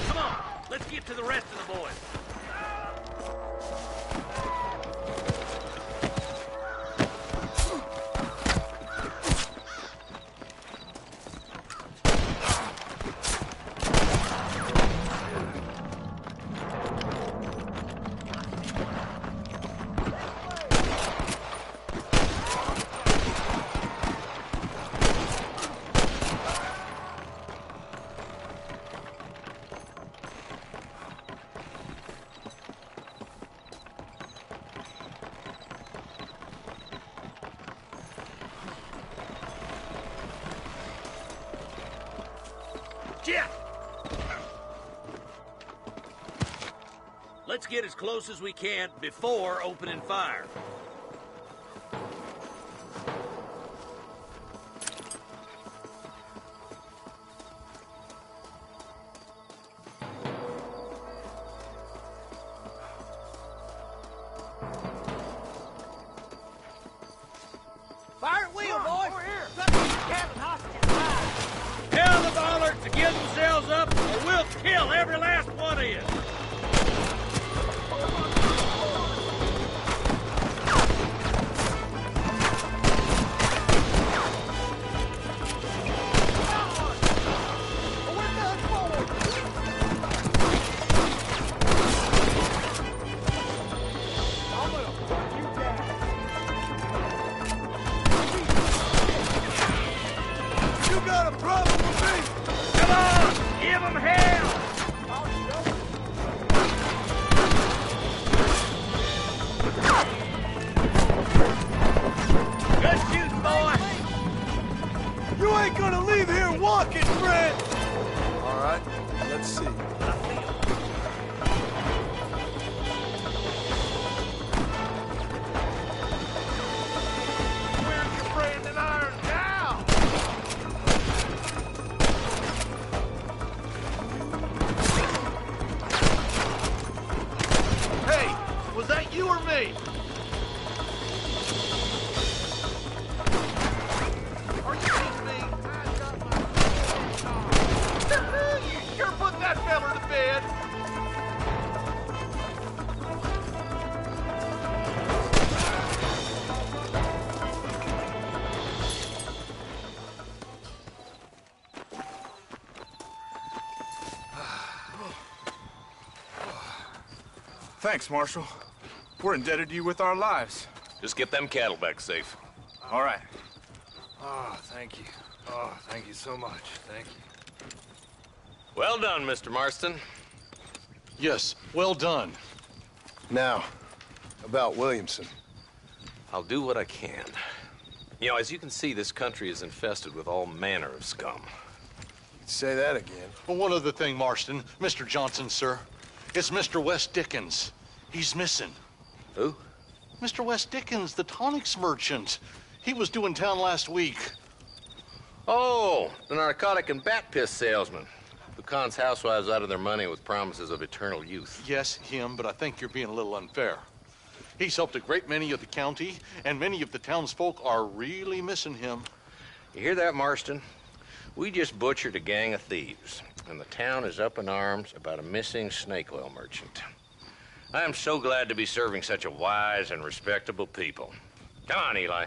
Come on, let's get to the rest of the boys. Let's get as close as we can before opening fire. Fire at wheel, boys! Over here! Cabin hostage. Tell the bollards to give themselves up or we'll kill every last one of you. Thanks, Marshal. We're indebted to you with our lives. Just get them cattle back safe. All right. Oh, thank you. Oh, thank you so much. Thank you. Well done, Mr. Marston. Yes, well done. Now, about Williamson. I'll do what I can. You know, as you can see, this country is infested with all manner of scum. Say that again. Well, one other thing, Marston. Mr. Johnson, sir. It's Mr. West Dickens. He's missing. Who? Mr. West Dickens, the tonics merchant. He was due in town last week. Oh, the narcotic and bat piss salesman. Who cons housewives out of their money with promises of eternal youth. Yes, him, but I think you're being a little unfair. He's helped a great many of the county, and many of the townsfolk are really missing him. You hear that, Marston? We just butchered a gang of thieves, and the town is up in arms about a missing snake oil merchant. I am so glad to be serving such a wise and respectable people. Come on, Eli.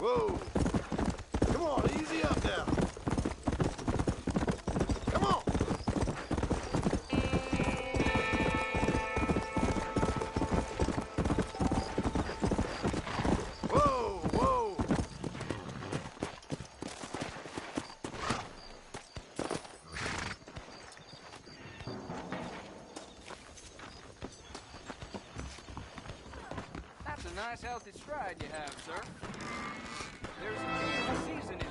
Whoa! Come on, easy up now. Come on! Whoa, whoa! That's a nice healthy stride you have, sir. There's a beautiful season in it.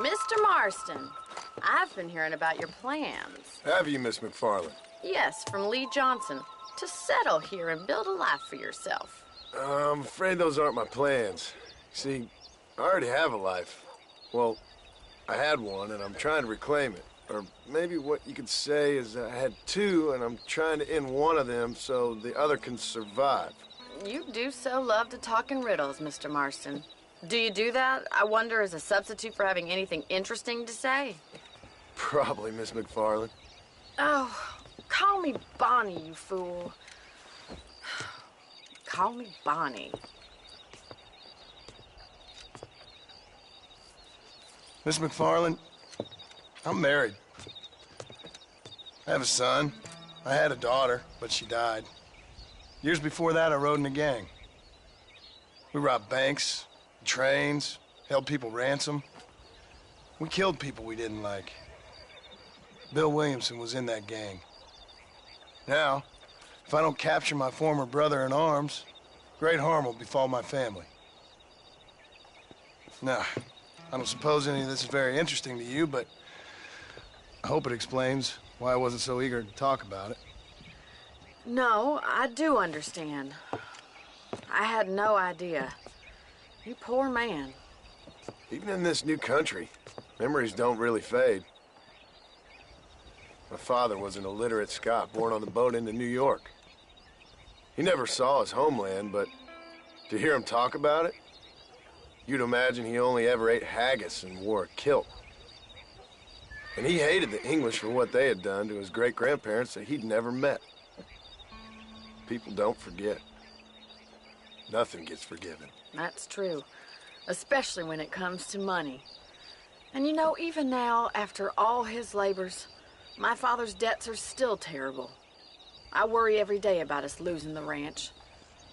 Mr. Marston, I've been hearing about your plans. Have you, Miss McFarland? Yes, from Lee Johnson, to settle here and build a life for yourself. I'm afraid those aren't my plans. See, I already have a life. Well, I had one, and I'm trying to reclaim it. Or maybe what you could say is I had two, and I'm trying to end one of them so the other can survive. You do so love to talk in riddles, Mr. Marston. Do you do that, I wonder, as a substitute for having anything interesting to say? Probably, Miss McFarland. Oh, call me Bonnie, you fool. Call me Bonnie. Miss McFarland, I'm married. I have a son. I had a daughter, but she died. Years before that, I rode in a gang. We robbed banks, trains, held people ransom. We killed people we didn't like. Bill Williamson was in that gang. Now, if I don't capture my former brother in arms, great harm will befall my family. Now, I don't suppose any of this is very interesting to you, but I hope it explains why I wasn't so eager to talk about it. No, I do understand. I had no idea. You poor man. Even in this new country, memories don't really fade. My father was an illiterate Scot born on the boat into New York. He never saw his homeland, but to hear him talk about it, you'd imagine he only ever ate haggis and wore a kilt. And he hated the English for what they had done to his great-grandparents that he'd never met. People don't forget. Nothing gets forgiven. That's true, especially when it comes to money. And you know, even now, after all his labors, my father's debts are still terrible. I worry every day about us losing the ranch.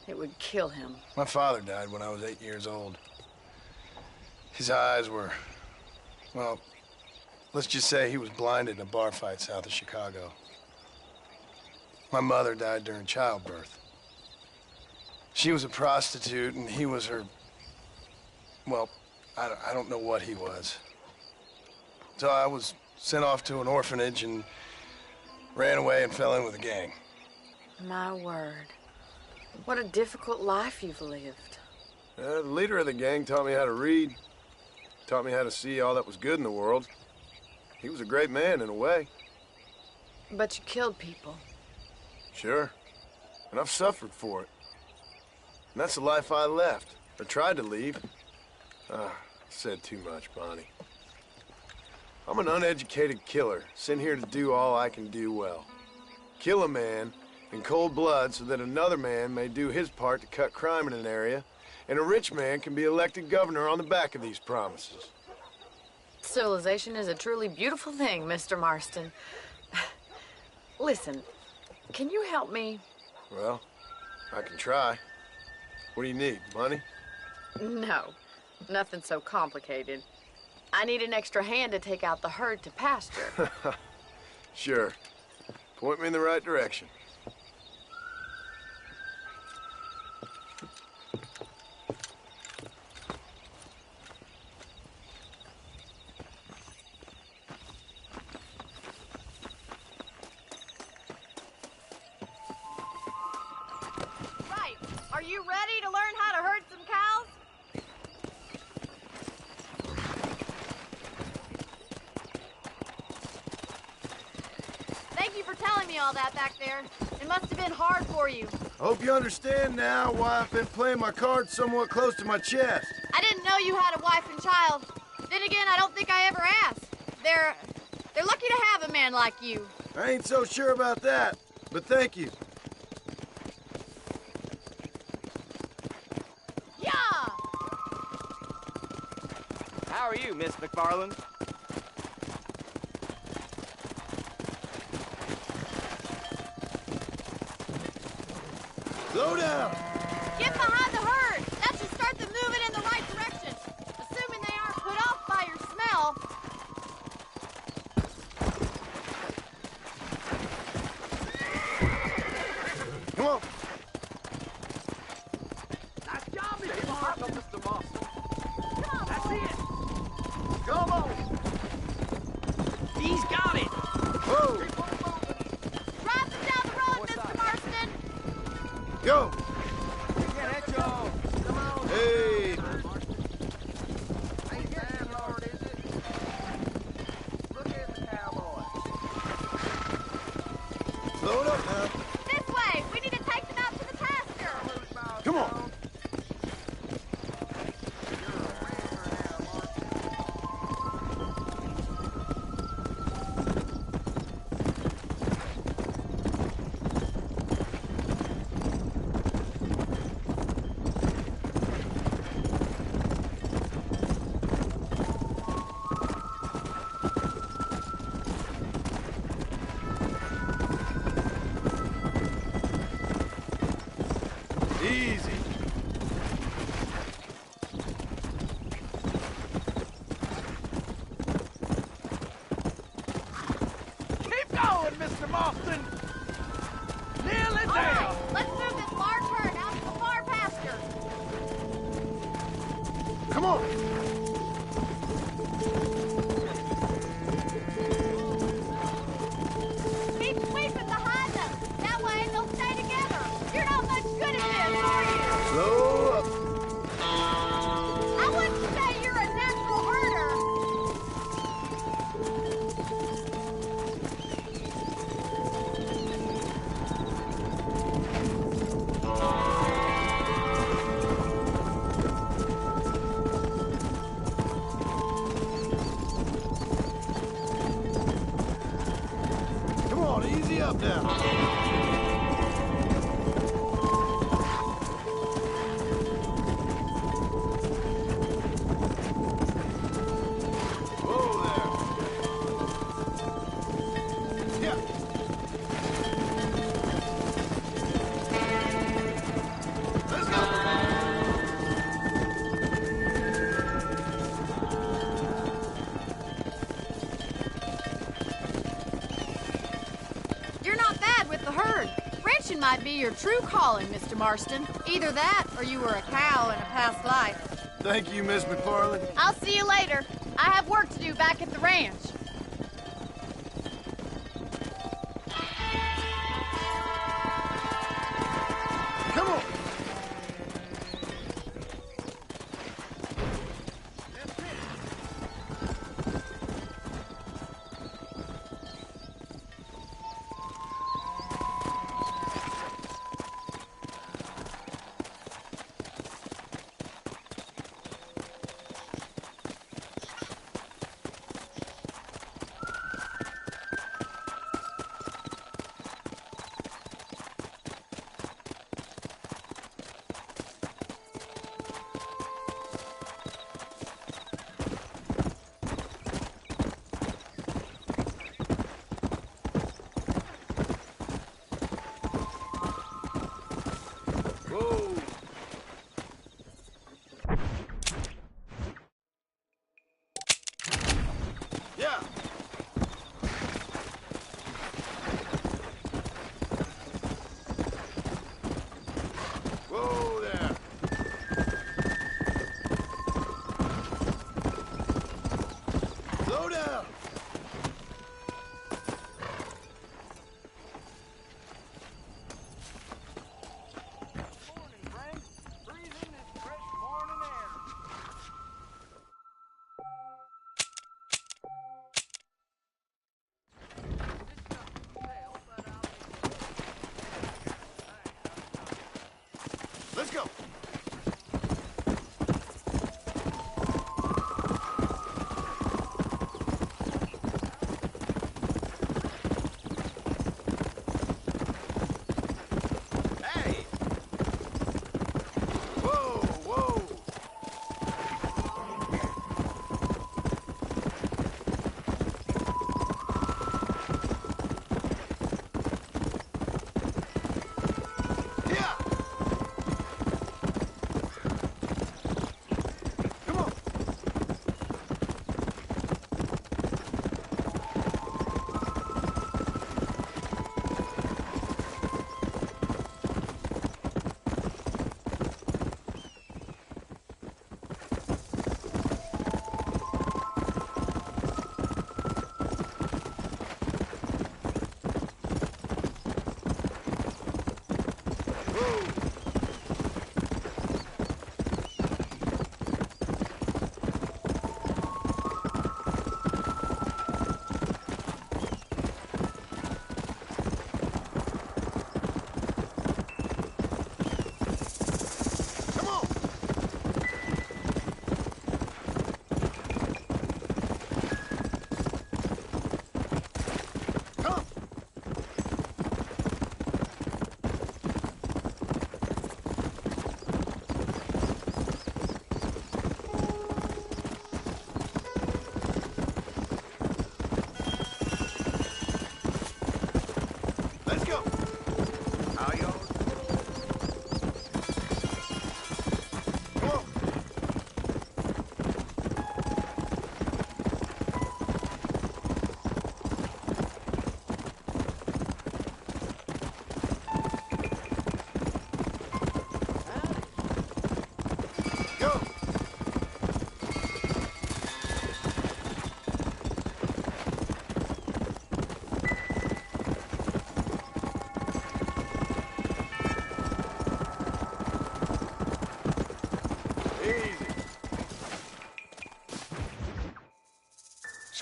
It would kill him. My father died when I was 8 years old. His eyes were, well, let's just say he was blinded in a bar fight south of Chicago. My mother died during childbirth. She was a prostitute, and he was her, well, I don't know what he was. So I was sent off to an orphanage and ran away and fell in with a gang. My word. What a difficult life you've lived. The leader of the gang taught me how to read, taught me how to see all that was good in the world. He was a great man in a way. But you killed people. Sure. And I've suffered for it. And that's the life I left, or tried to leave. Said too much, Bonnie. I'm an uneducated killer, sent here to do all I can do well. Kill a man in cold blood so that another man may do his part to cut crime in an area, and a rich man can be elected governor on the back of these promises. Civilization is a truly beautiful thing, Mr. Marston. Listen, can you help me? Well, I can try. What do you need, money? No, nothing so complicated. I need an extra hand to take out the herd to pasture. Sure. Point me in the right direction. Right. Are you ready to learn how to herd some cows? Thank you for telling me all that back there. It must have been hard for you. I hope you understand now why I've been playing my cards somewhat close to my chest. I didn't know you had a wife and child. Then again, I don't think I ever asked. They're lucky to have a man like you. I ain't so sure about that, but thank you. Yeah! How are you, Miss McFarland? Slow down! Get behind the herd! That should start them moving in the right direction. Assuming they aren't put off by your smell. Come on! Nice job, Mr. Marston. Mr. Marston. Come on, That's boy. it. Come on! Go! Get it, Joe. Come on. Hey! Ain't landlord, is it? Look at the cowboy. Load up now. This way! We need to take them out to the pasture! Come on. Easy. Keep going, Mr. Marston. Nearly All there. right, let's move this large herd out to the far pasture. Come on. Keep sweeping behind them. That way they'll stay together. You're not much good at this, are you? Slow up. I wouldn't say you're a natural herder. Come on, easy up now. Whoa there. Yeah. Let's go. You're not bad with the herd. Ranching might be your true calling, Mr. Marston. Either that, or you were a cow in a past life. Thank you, Miss McFarland. I'll see you later. I have work to do back at the ranch. Come on. Whoa. Yeah. Whoa there. Slow down. Morning, Frank. Breathing this fresh morning air. Let's go. Hey. Whoa, whoa. Yeah.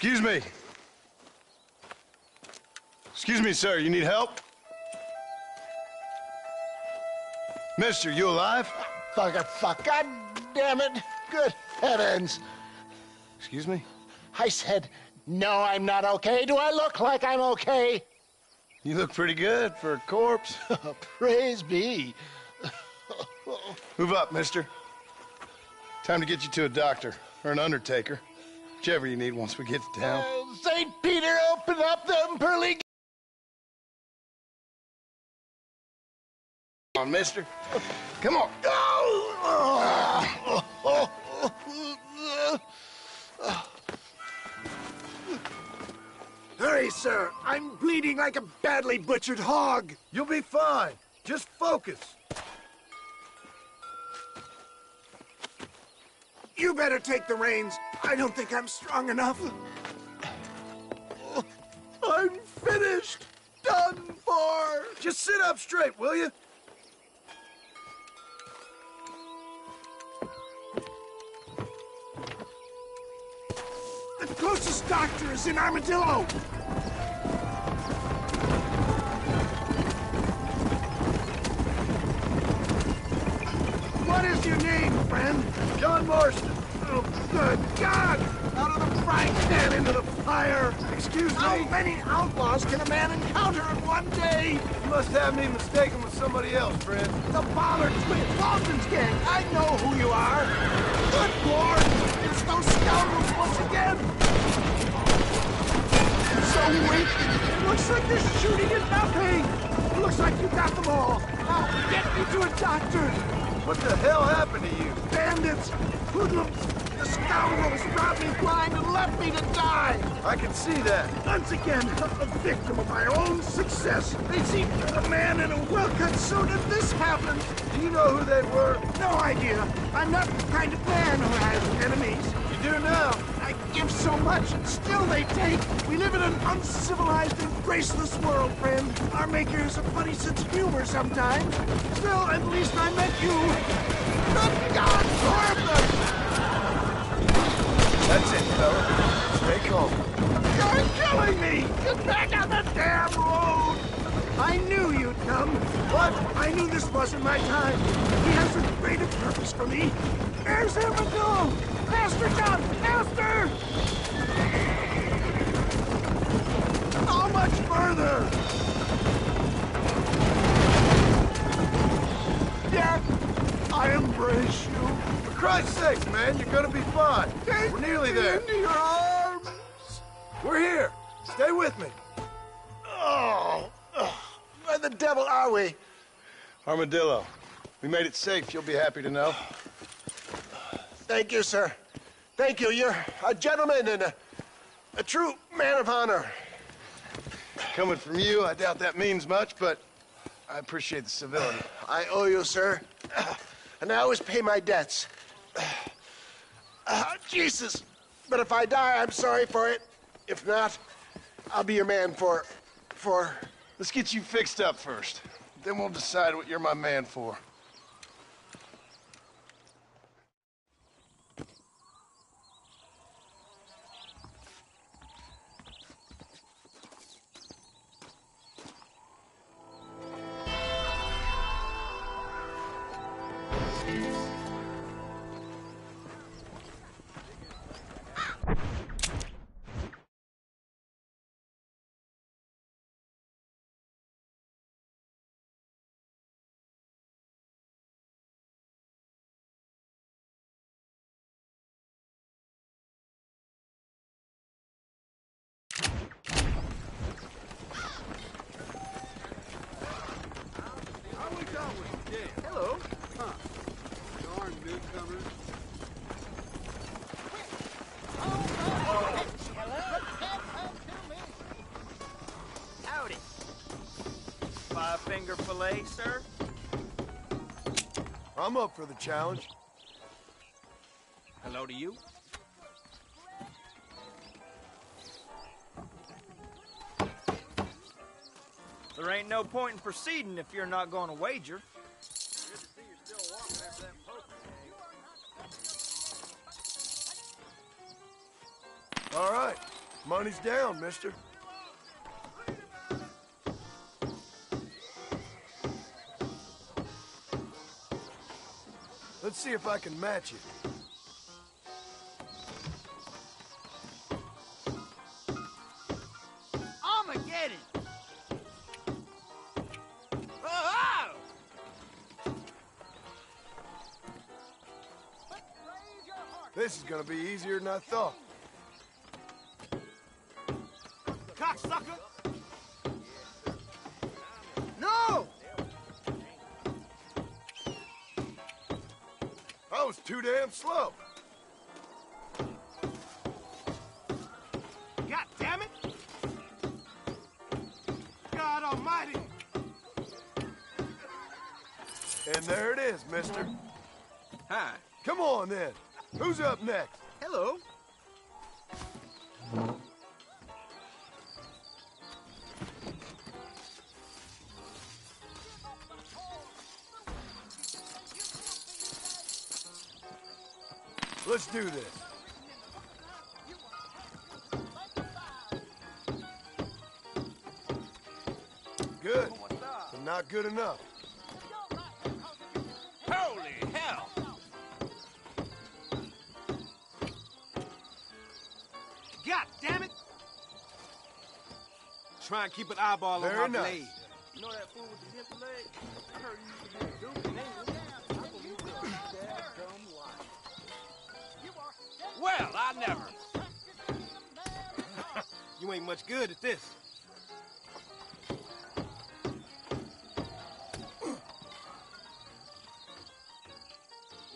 Excuse me. Excuse me, sir. You need help? Mister, you alive? Fuck. God damn it. Good heavens. Excuse me? I said, no, I'm not okay. Do I look like I'm okay? You look pretty good for a corpse. Praise be. Move up, mister. Time to get you to a doctor or an undertaker. Whichever you need once we get to town. St. Peter, open up them pearly... Come on, mister. Come on. Hurry, sir. I'm bleeding like a badly butchered hog. You'll be fine. Just focus. You better take the reins. I don't think I'm strong enough. I'm finished. Done for. Just sit up straight, will you? The closest doctor is in Armadillo. What is your name, friend? John Marston. Oh, good God! Out of the frying pan into the fire! Excuse me? How many outlaws can a man encounter in one day? You must have me mistaken with somebody else, friend. The Ballard twins, Walton's gang! I know who you are! Good Lord! It's those scoundrels once again! So weak! It looks like they're shooting at nothing! Looks like you got them all! Now, get me to a doctor! What the hell happened to you? Bandits! Hoodlums! The scoundrels robbed me blind and left me to die! I can see that. Once again, a victim of my own success. They see a man in a well-cut suit and this happens. Do you know who they were? No idea. I'm not the kind of man who has enemies. You do now. I give so much and still they take. We live in an uncivilized and graceless world, friend. Our maker has a funny sense of humor sometimes. Still, at least I met you. Good God, harm them! That's it, fella. Stay calm. You're killing me! Get back on the damn road! I knew you'd come. What? I knew this wasn't my time. He has a greater purpose for me. There's Armadillo! Faster, John! Faster! How much further? Yet, I embrace you. For Christ's sakes, man, you're gonna be fine. We're nearly there. Into your arms. We're here. Stay with me. Oh, where the devil are we? Armadillo. We made it safe, you'll be happy to know. Thank you, sir. Thank you. You're a gentleman and a true man of honor. Coming from you, I doubt that means much, but I appreciate the civility. I owe you, sir. And I always pay my debts. Jesus. But if I die, I'm sorry for it. If not, I'll be your man for... Let's get you fixed up first. Then we'll decide what you're my man for. Hello. Huh. Darn newcomers. Howdy. Five-finger fillet, sir? I'm up for the challenge. Hello to you. There ain't no point in proceeding if you're not going to wager. Good to see you're still walking after that poker game. All right. Money's down, mister. Let's see if I can match it. Armageddon! Oh! This is gonna be easier than I thought. Cocksucker! No! I was too damn slow. God damn it! God almighty! And there it is, mister. Hi. Come on, then. Who's up next? Hello. Let's do this. Good, but not good enough. Holy hell! God damn it! Try and keep an eyeball Very on my nice. blade. You know that fool with the gift leg? I heard he used to be a dude in England. I believe it was a dadgum lie. Well, I never. You ain't much good at this.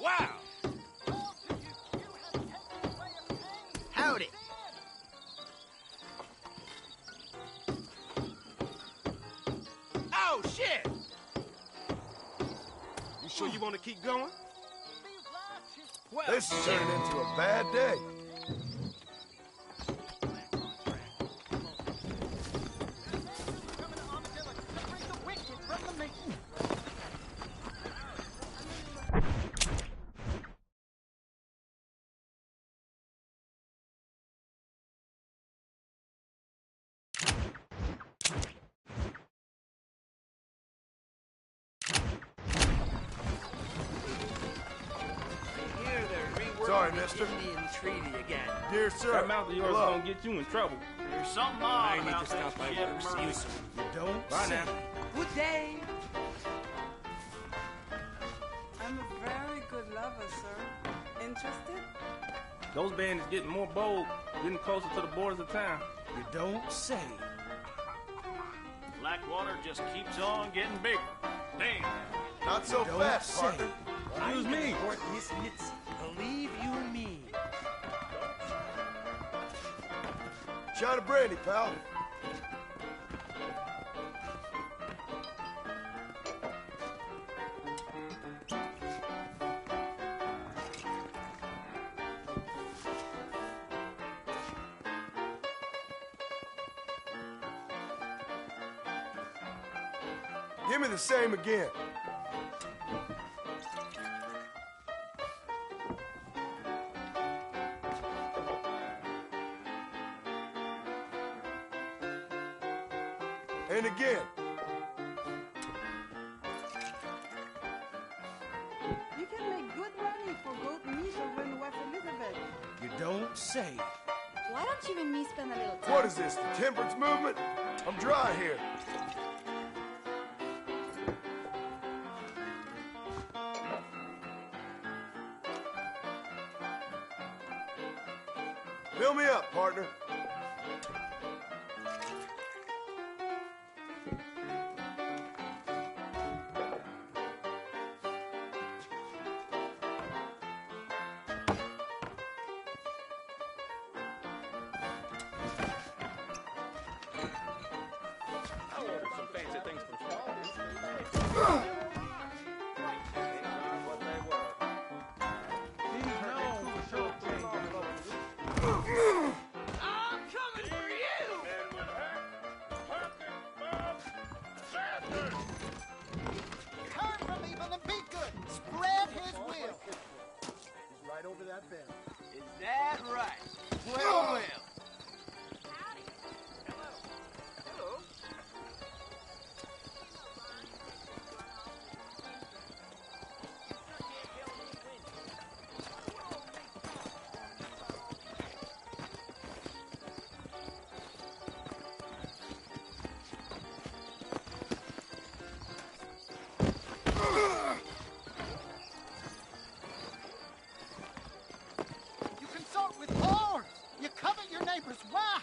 Wow! Howdy! Oh, shit! You sure you want to keep going? Well, This is turning into a bad day. Sorry, mister. Indian treaty again. Dear sir. That mouth of yours is hello. gonna get you in trouble. There's something I odd need about to stop by that first. ship Use them. You don't Bye say. now. Good day. I'm a very good lover, sir. Interested? Those bandits getting more bold, getting closer to the borders of town. You don't say. Blackwater just keeps on getting bigger. Damn. Not so Don't fast, say. partner. Excuse me. Miss Mitzi. Believe you me. Shot of brandy, pal. Give me the same again. And again. You can make good money for goat meat over in West Elizabeth. You don't say. Why don't you and me spend a little time? What is this, the temperance movement? I'm dry here. Fill me up, partner. I ordered some fancy things from Charles. your neighbors. Why?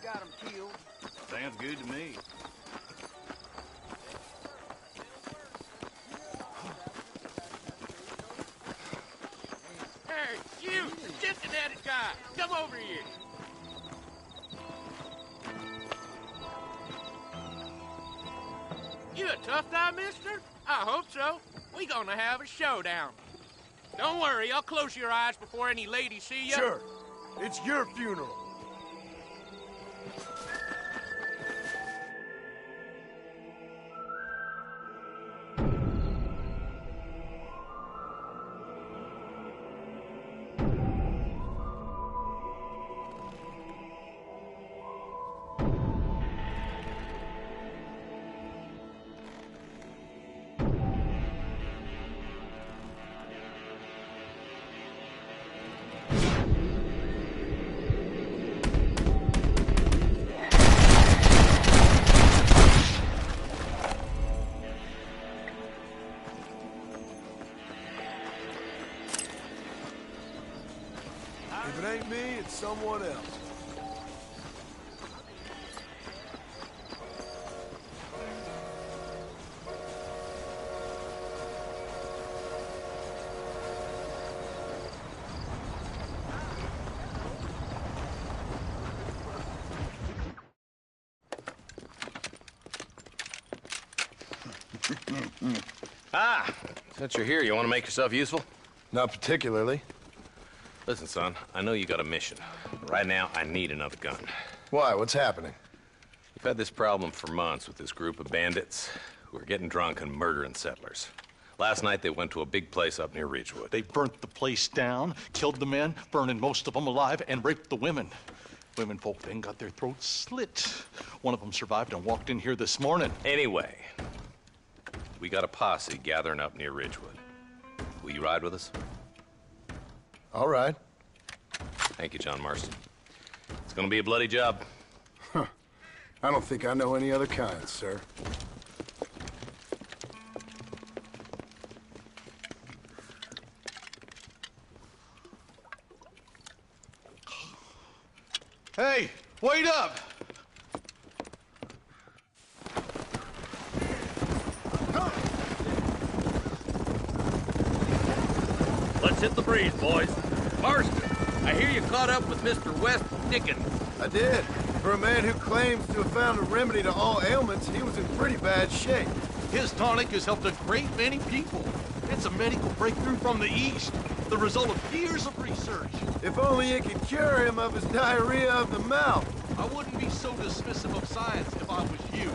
Got him killed. Sounds good to me. Hey, you! The Cincinnati guy! Come over here! You a tough guy, mister? I hope so. We gonna have a showdown. Don't worry, I'll close your eyes before any ladies see you. Sure. It's your funeral. If it ain't me, it's someone else. Since you're here, you want to make yourself useful? Not particularly. Listen, son, I know you got a mission. Right now, I need another gun. Why? What's happening? We've had this problem for months with this group of bandits who are getting drunk and murdering settlers. Last night, they went to a big place up near Ridgewood. They burnt the place down, killed the men, burning most of them alive, and raped the women. Women folk then got their throats slit. One of them survived and walked in here this morning. Anyway, we got a posse gathering up near Ridgewood. Will you ride with us? All right. Thank you, John Marston. It's gonna be a bloody job. Huh. I don't think I know any other kind, sir. Hey, wait up! Let's hit the breeze, boys. Marston, I hear you caught up with Mr. West Dickens. I did. For a man who claims to have found a remedy to all ailments, he was in pretty bad shape. His tonic has helped a great many people. It's a medical breakthrough from the East, the result of years of research. If only it could cure him of his diarrhea of the mouth. I wouldn't be so dismissive of science if I was you.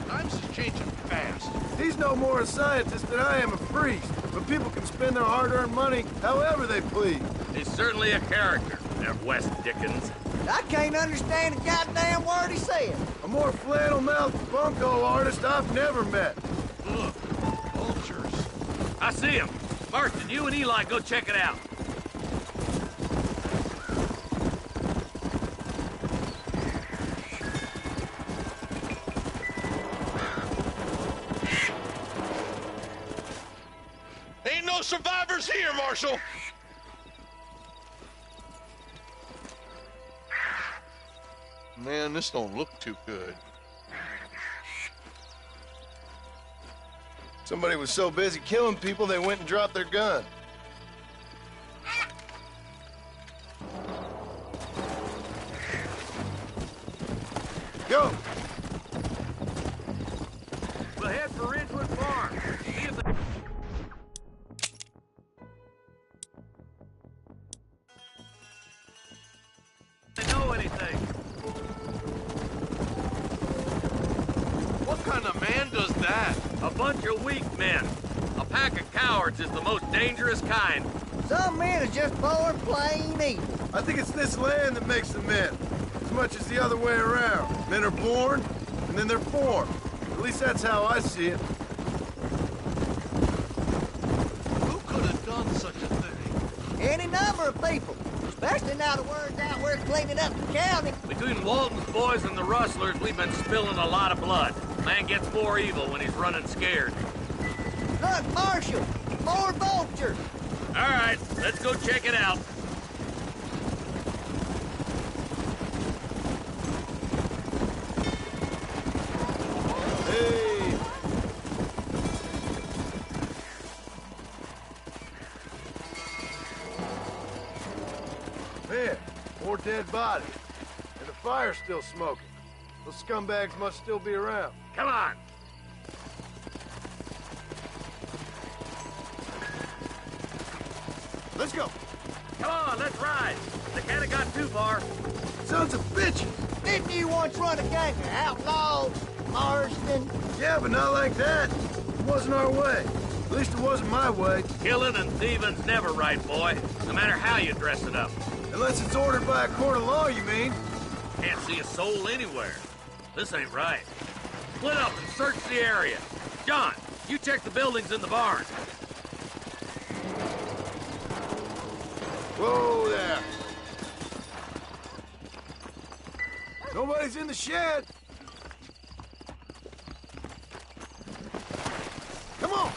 Times is changing fast. He's no more a scientist than I am a priest, but people can spend their hard-earned money however they please. He's certainly a character, that West Dickens. I can't understand a goddamn word he said. A more flannel-mouthed bunko artist I've never met. Look, vultures. I see him. Marston, you and Eli go check it out. Ain't no survivors here, Marshal. Man, this don't look too good. Somebody was so busy killing people, they went and dropped their gun. Go! We'll head for Ridgewood Farm. See if they know anything. What kind of man does that? A bunch of weak men. A pack of cowards is the most dangerous kind. Some men are just born plain evil. I think it's this land that makes the men, as much as the other way around. Men are born, and then they're formed. At least that's how I see it. Who could have done such a thing? Any number of people, especially now the word's out we're cleaning up the county. Between Walton's boys and the rustlers, we've been spilling a lot of blood. Man gets more evil when he's running scared. Look, Marshal, more vultures. All right, let's go check it out. Hey! Man, more dead bodies. And the fire's still smoking. Those scumbags must still be around. Come on. Let's go. Come on, let's ride. They can't have got too far. Sons of bitches! Didn't you once run a gang of outlaws, Marston? Yeah, but not like that. It wasn't our way. At least it wasn't my way. Killing and thieving's never right, boy. No matter how you dress it up. Unless it's ordered by a court of law, you mean? Can't see a soul anywhere. This ain't right. Split up and search the area. John, you check the buildings in the barn. Whoa there. Nobody's in the shed. Come on.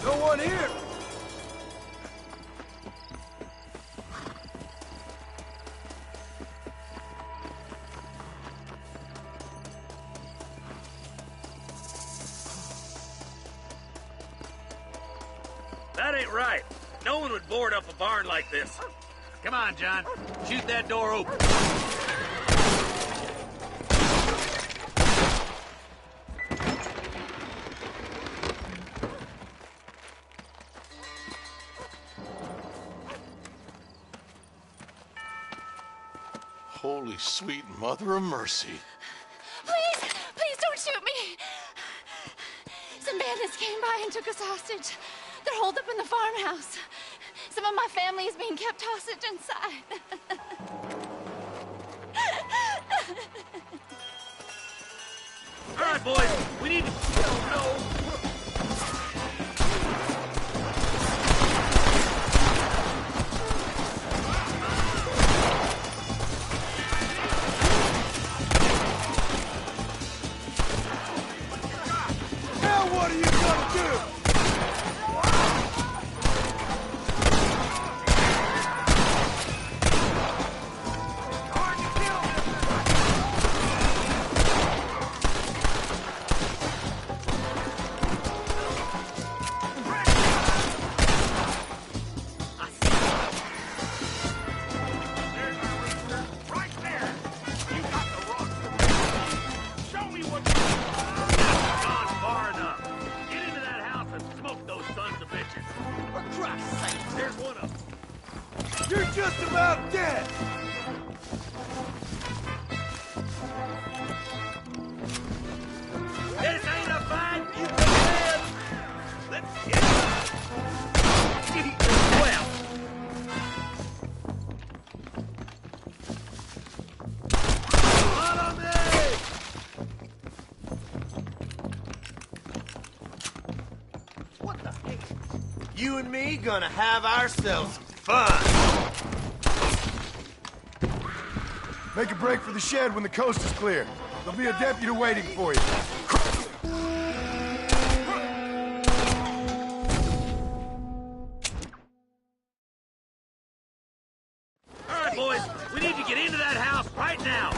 No one here. That ain't right. No one would board up a barn like this. Come on, John. Shoot that door open. Holy sweet mother of mercy. Please, please don't shoot me. Some bandits came by and took us hostage. They're holed up in the farmhouse. Some of my family is being kept hostage inside. All right, boys. We need to... Oh, no. What are you gonna do? You're just about dead! This ain't a fight, you dead! Let's get it! Well! Follow me! What the heck? You and me gonna have ourselves some fun. Make a break for the shed when the coast is clear. There'll be a deputy waiting for you. All right, boys, we need to get into that house right now.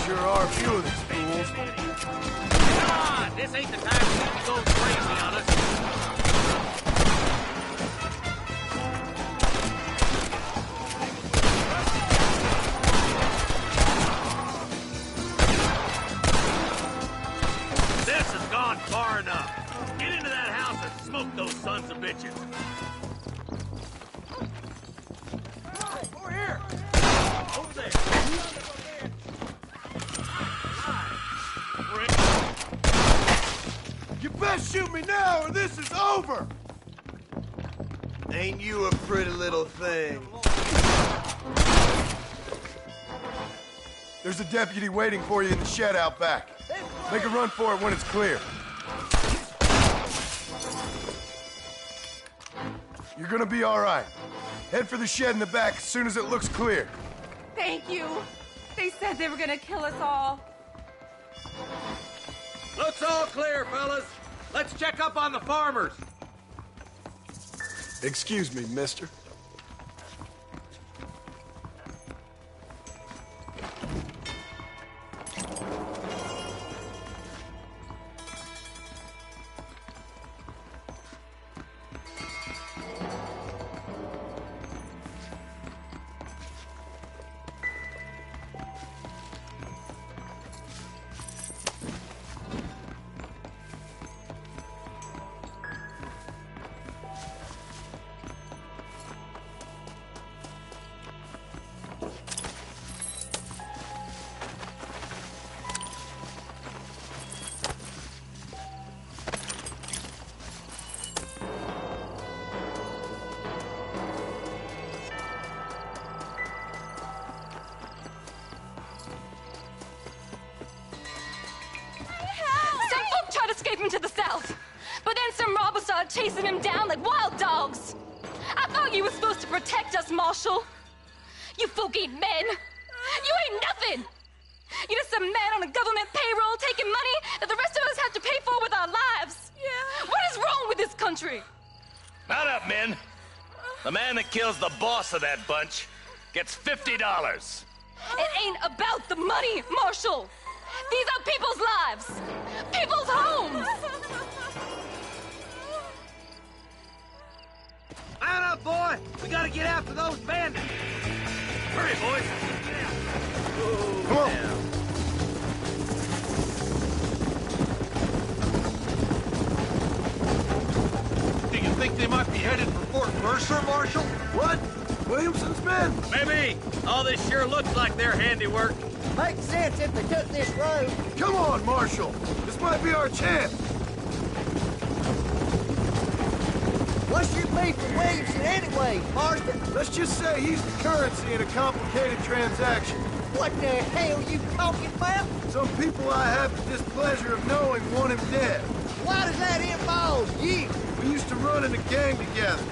Sure are a few of these fools. Come on! This ain't the time for you to go crazy on us. This has gone far enough. Get into that house and smoke those sons of bitches. Over here! Over there! You best shoot me now or this is over! Ain't you a pretty little thing? There's a deputy waiting for you in the shed out back. Make a run for it when it's clear. You're gonna be all right. Head for the shed in the back as soon as it looks clear. Thank you. They said they were gonna kill us all. Looks all clear, fellas. Let's check up on the farmers. Excuse me, mister. To the south. But then some robbers started chasing him down like wild dogs. I thought you were supposed to protect us, Marshal. You folk ain't men. You ain't nothing. You're just some man on a government payroll taking money that the rest of us have to pay for with our lives. Yeah. What is wrong with this country? Mount up, men. The man that kills the boss of that bunch gets $50. It ain't about the money, Marshal. These are people's lives, people's homes. Mount up, boy. We gotta get after those bandits. Hurry, boys. Come on. Do you think they might be headed for Fort Mercer, Marshal? What? Williamson's men? Maybe. All this sure looks like their handiwork. Makes sense if they took this road. Come on, Marshal. This might be our chance. What's your beef with Williamson anyway, Marston? Let's just say he's the currency in a complicated transaction. What the hell you talking about? Some people I have the displeasure of knowing want him dead. Why does that involve you? We used to run in a gang together.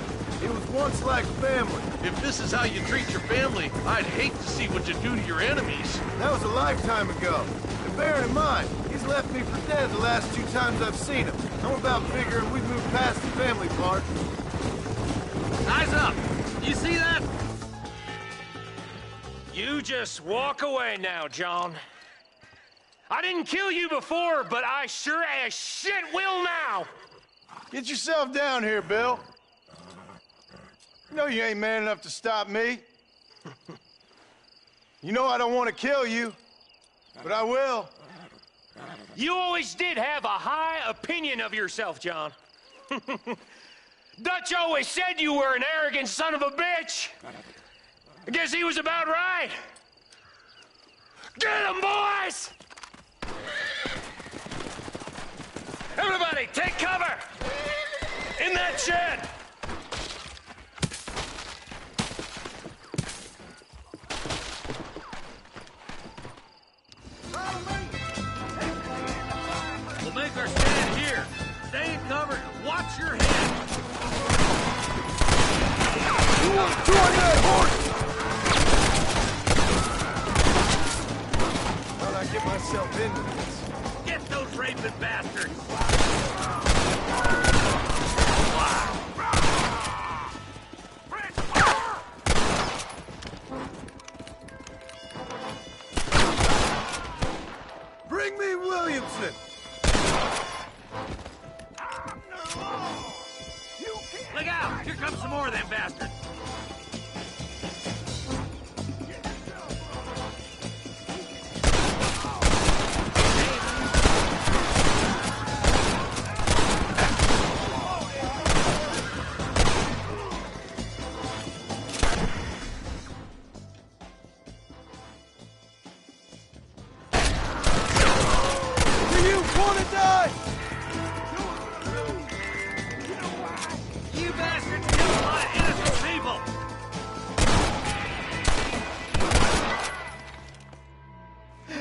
It was once like family. If this is how you treat your family, I'd hate to see what you do to your enemies. That was a lifetime ago. And bearing in mind, he's left me for dead the last 2 times I've seen him. I'm about figuring we've moved past the family part. Eyes up! You see that? You just walk away now, John. I didn't kill you before, but I sure as shit will now. Get yourself down here, Bill. You know you ain't man enough to stop me. You know I don't want to kill you, but I will. You always did have a high opinion of yourself, John. Dutch always said you were an arrogant son of a bitch. I guess he was about right. Get him, boys! Everybody, take cover! In that shed! Stay in cover and watch your head. You want to join that horse? How'd I get myself into this? Get those raping bastards. Bring me Williamson. Look out! Here comes some more of them bastards. Do you want to die? You bastards killed a lot of innocent people!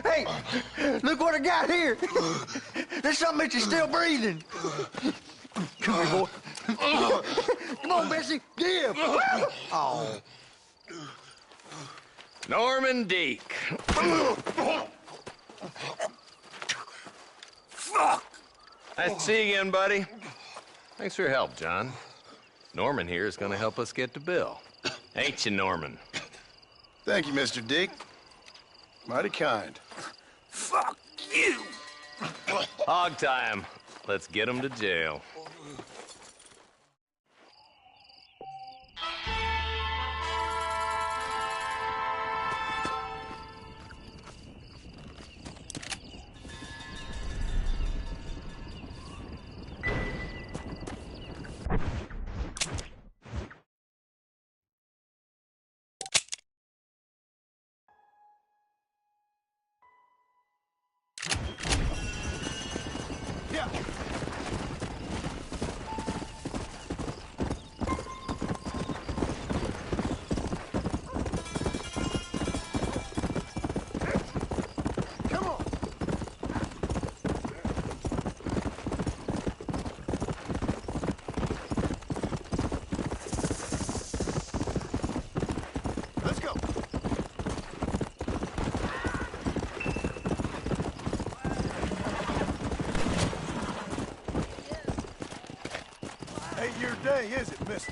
Hey, look what I got here. There's something that you're still breathing. Come here, boy. Come on, Bessie, give. Oh. Norman Deek. Fuck! Nice to see you again, buddy. Thanks for your help, John. Norman here is gonna help us get to Bill. Ain't you, Norman? Thank you, Mr. Dick. Mighty kind. Fuck you! Hog time. Let's get him to jail. Yeah. Come on. Let's go. Ain't your day, is it, mister?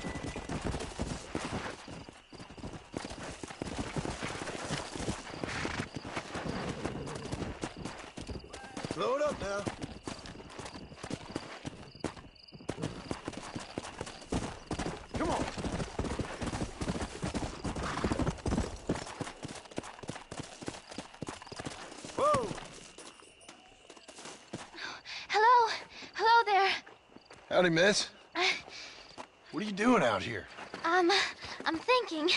Slow it up now. Come on. Whoa! Hello? Hello there. Howdy, miss. What are you doing out here? I'm thinking.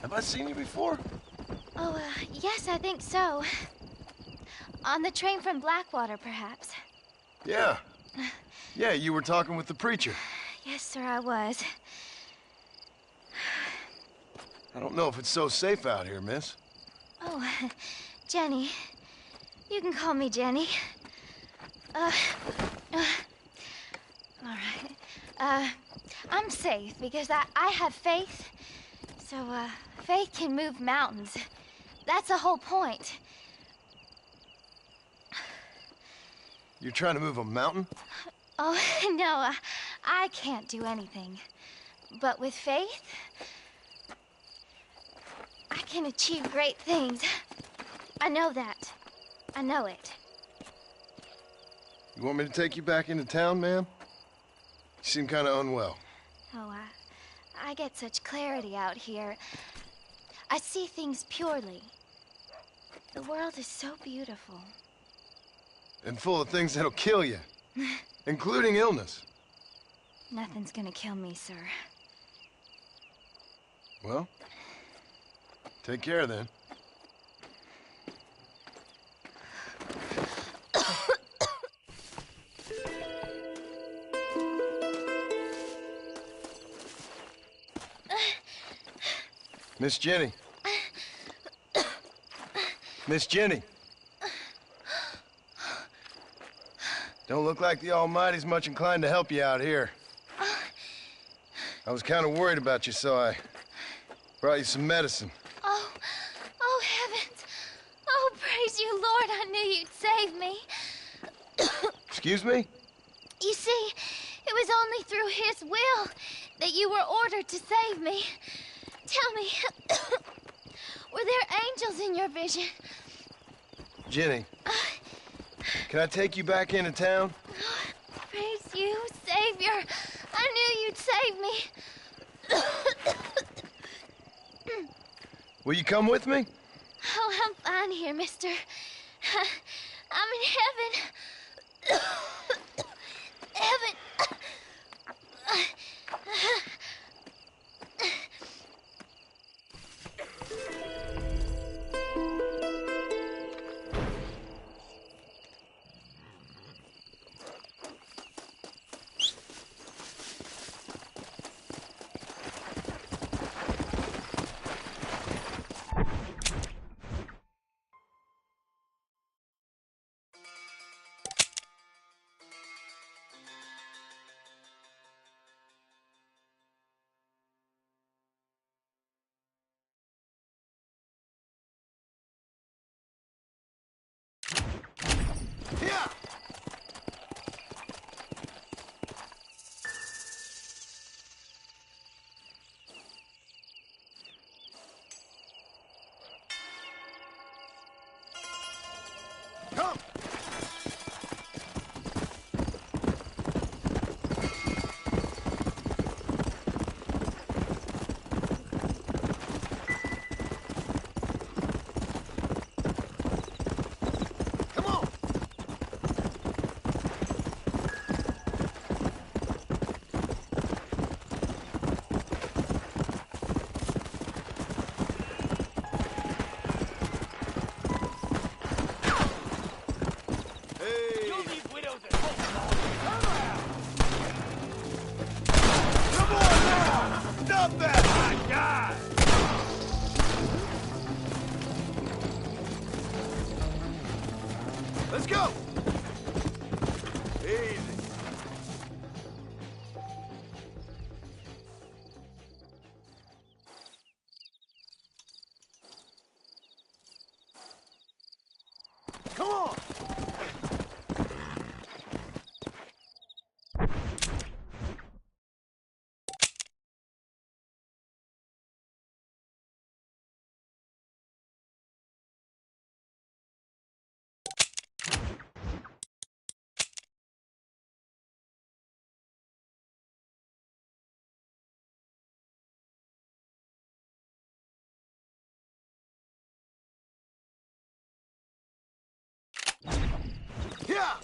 Have I seen you before? Oh, yes, I think so. On the train from Blackwater, perhaps. Yeah. Yeah, you were talking with the preacher. Yes, sir, I was. I don't know if it's so safe out here, miss. Oh, Jenny. You can call me Jenny. All right. I'm safe because I have faith. So, faith can move mountains. That's the whole point. You're trying to move a mountain? Oh, no, I can't do anything. But with faith, I can achieve great things. I know that. I know it. You want me to take you back into town, ma'am? You seem kind of unwell. Oh, I get such clarity out here. I see things purely. The world is so beautiful. And full of things that'll kill you, including illness. Nothing's gonna kill me, sir. Well, take care then. Miss Jenny. Miss Jenny. Don't look like the Almighty's much inclined to help you out here. I was kind of worried about you, so I brought you some medicine. Oh, heavens. Oh, praise you, Lord. I knew you'd save me. Excuse me? You see, it was only through his will that you were ordered to save me. Tell me, were there angels in your vision? Jenny, can I take you back into town? Praise you, Savior. I knew you'd save me. Will you come with me? Oh, I'm fine here, mister. I'm in heaven. Heaven. Come! Let's go! Easy. Come on! Yeah!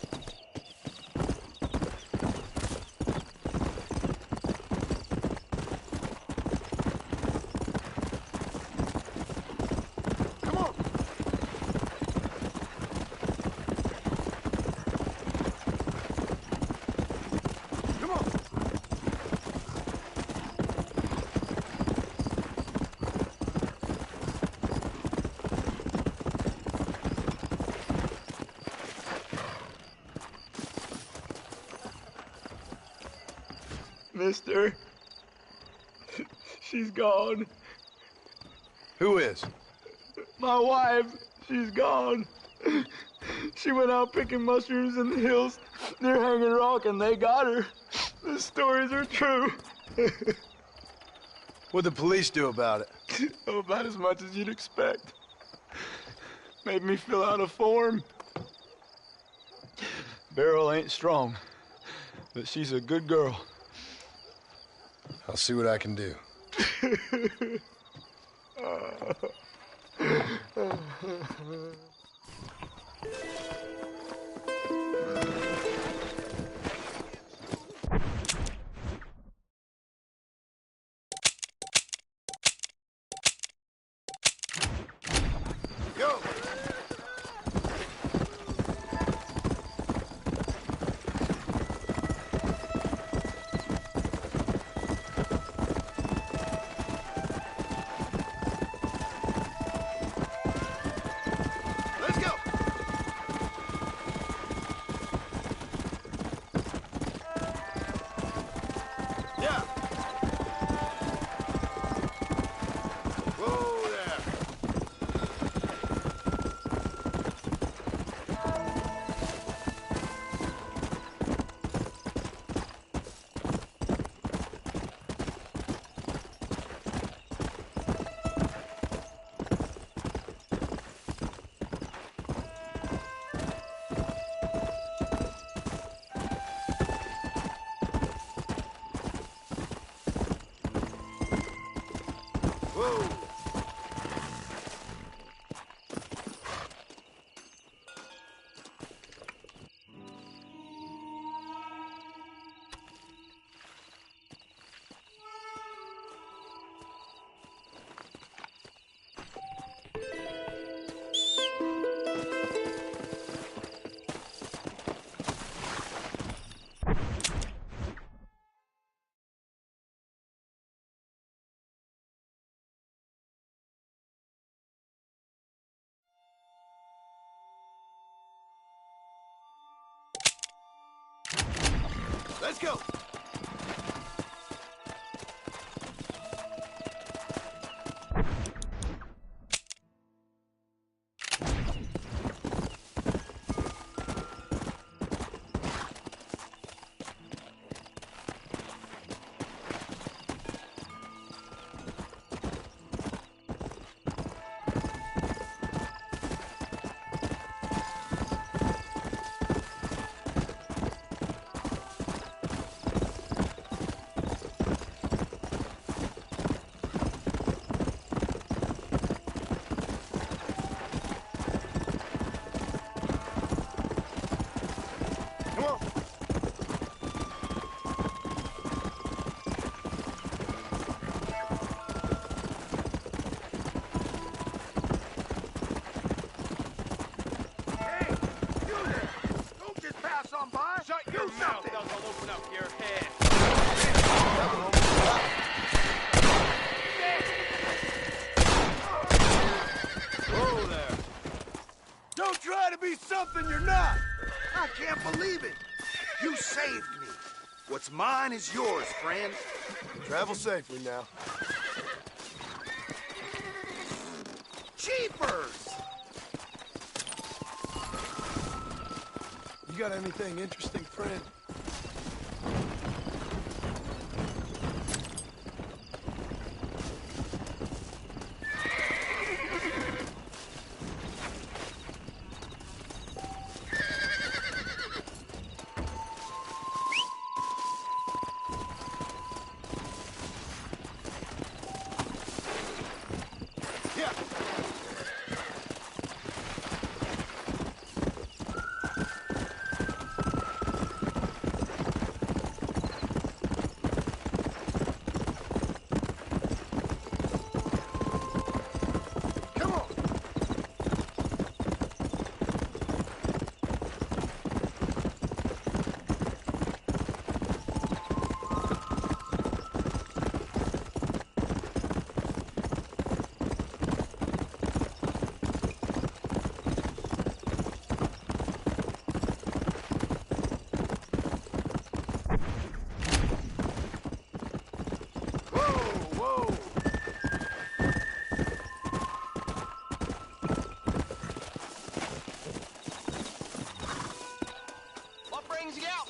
Come on! Come on! Mister, she's gone. Who is? My wife, she's gone. She went out picking mushrooms in the hills near Hanging Rock and they got her. The stories are true. What'd the police do about it? Oh, about as much as you'd expect. Made me fill out a form. Beryl ain't strong, but she's a good girl. I'll see what I can do. Go! Let's go! Whoa! Let's go! Something you're not. I can't believe it. You saved me. What's mine is yours, friend. Travel safely now. Jeepers! You got anything interesting, friend?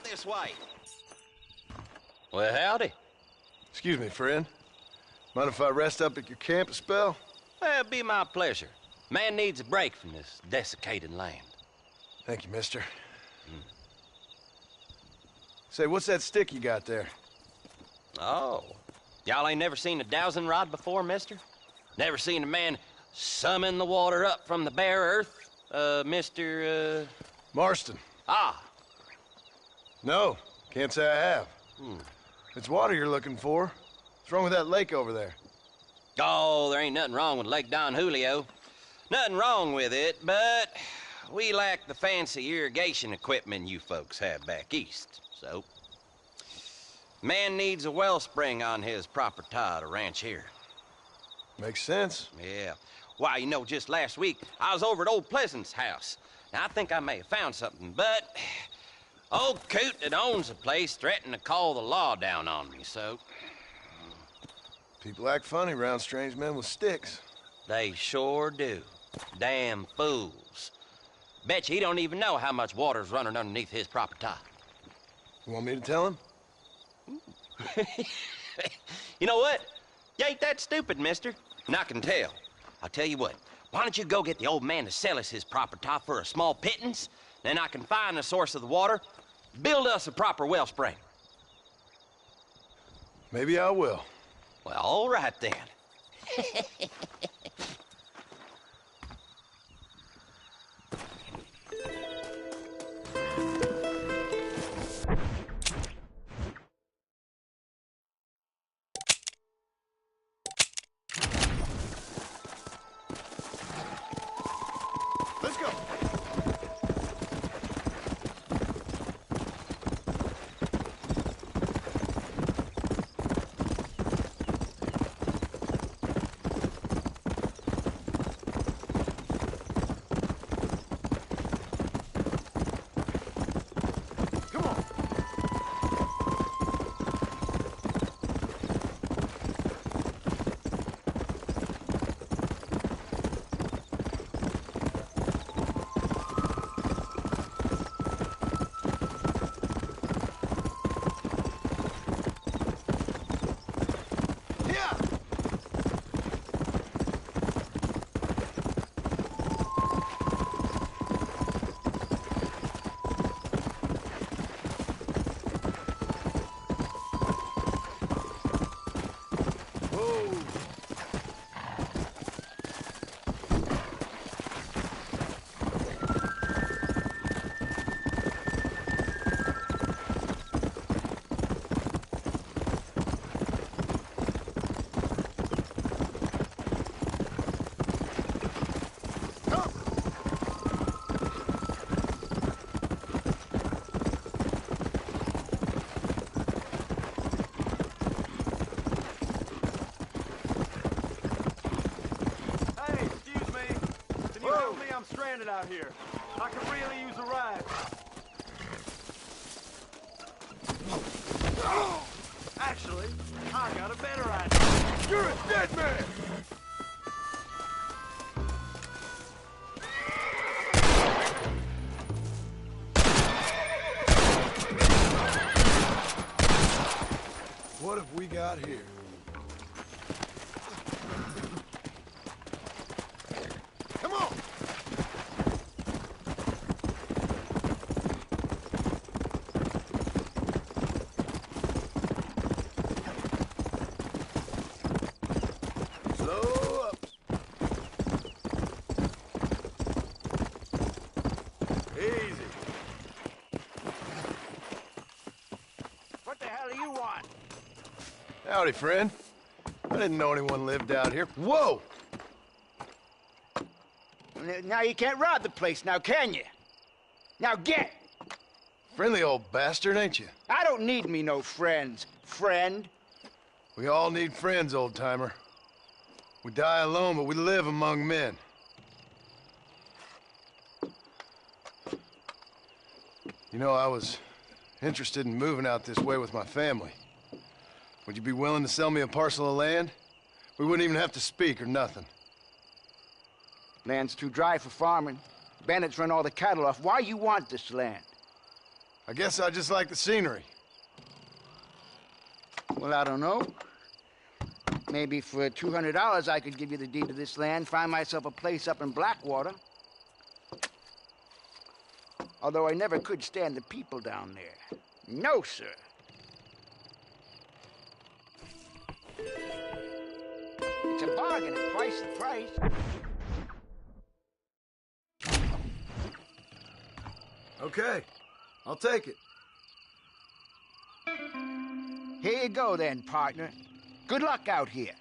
This way. Well, howdy. Excuse me, friend. Mind if I rest up at your camp a spell? Well, it'd be my pleasure. Man needs a break from this desiccated land. Thank you, mister. Say, what's that stick you got there? Oh. Y'all ain't never seen a dowsing rod before, mister? Never seen a man summon the water up from the bare earth? Mr. Marston. Ah. No, can't say I have. It's water you're looking for. What's wrong with that lake over there? Oh, there ain't nothing wrong with Lake Don Julio. Nothing wrong with it, but we lack the fancy irrigation equipment you folks have back east, so... Man needs a wellspring on his property to ranch here. Makes sense. Yeah. Why, you know, just last week, I was over at old Pleasant's house. Now, I think I may have found something, but... Old coot that owns the place threatened to call the law down on me, so... People act funny around strange men with sticks. They sure do. Damn fools. Bet you he don't even know how much water's running underneath his property. You want me to tell him? You know what? You ain't that stupid, mister. And I can tell. I'll tell you what. Why don't you go get the old man to sell us his property for a small pittance? Then I can find the source of the water, build us a proper wellspring. Maybe I will. Well, all right then. Let's go. I'm stranded out here. I could really use a ride. Actually, I got a better idea. You're a dead man! What have we got here? Come on! Slow up. Easy. What the hell do you want? Howdy, friend. I didn't know anyone lived out here. Whoa! Now you can't rob the place now, can you? Now get! Friendly old bastard, ain't you? I don't need me no friends, friend. We all need friends, old-timer. We die alone, but we live among men. You know, I was interested in moving out this way with my family. Would you be willing to sell me a parcel of land? We wouldn't even have to speak or nothing. Land's too dry for farming. Bandits run all the cattle off. Why you want this land? I guess I just like the scenery. Well, I don't know. Maybe for $200 I could give you the deed to this land, find myself a place up in Blackwater. Although I never could stand the people down there. No, sir. It's a bargain at twice the price. Okay, I'll take it. Here you go then, partner. Good luck out here.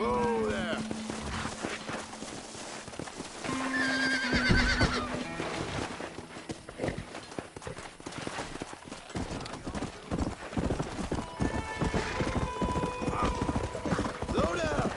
Whoa there. Slow down.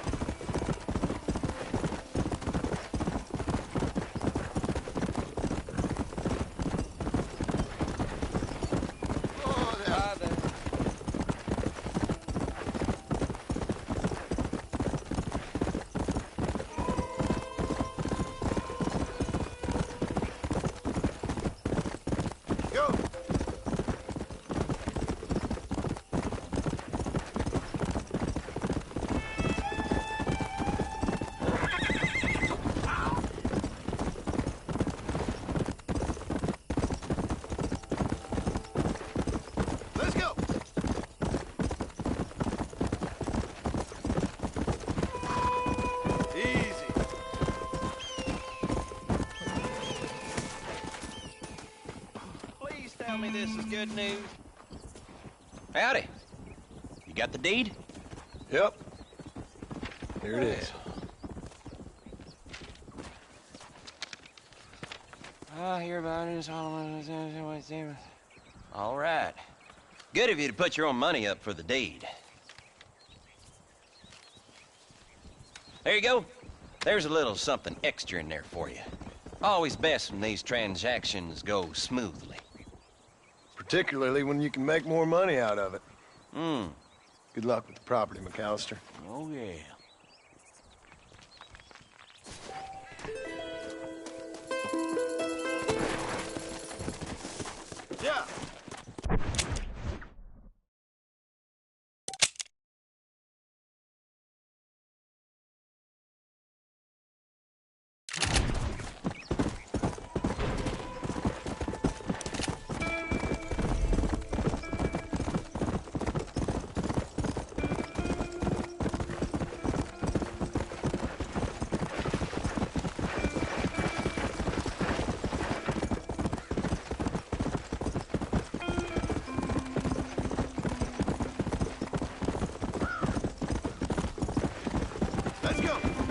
Tell me this is good news. Howdy. You got the deed? Yep. Here it is. I hear about it. All right. Good of you to put your own money up for the deed. There you go. There's a little something extra in there for you. Always best when these transactions go smoothly. Particularly when you can make more money out of it. Hmm. Good luck with the property, McAllister. Oh, yeah. Yeah. Let's go.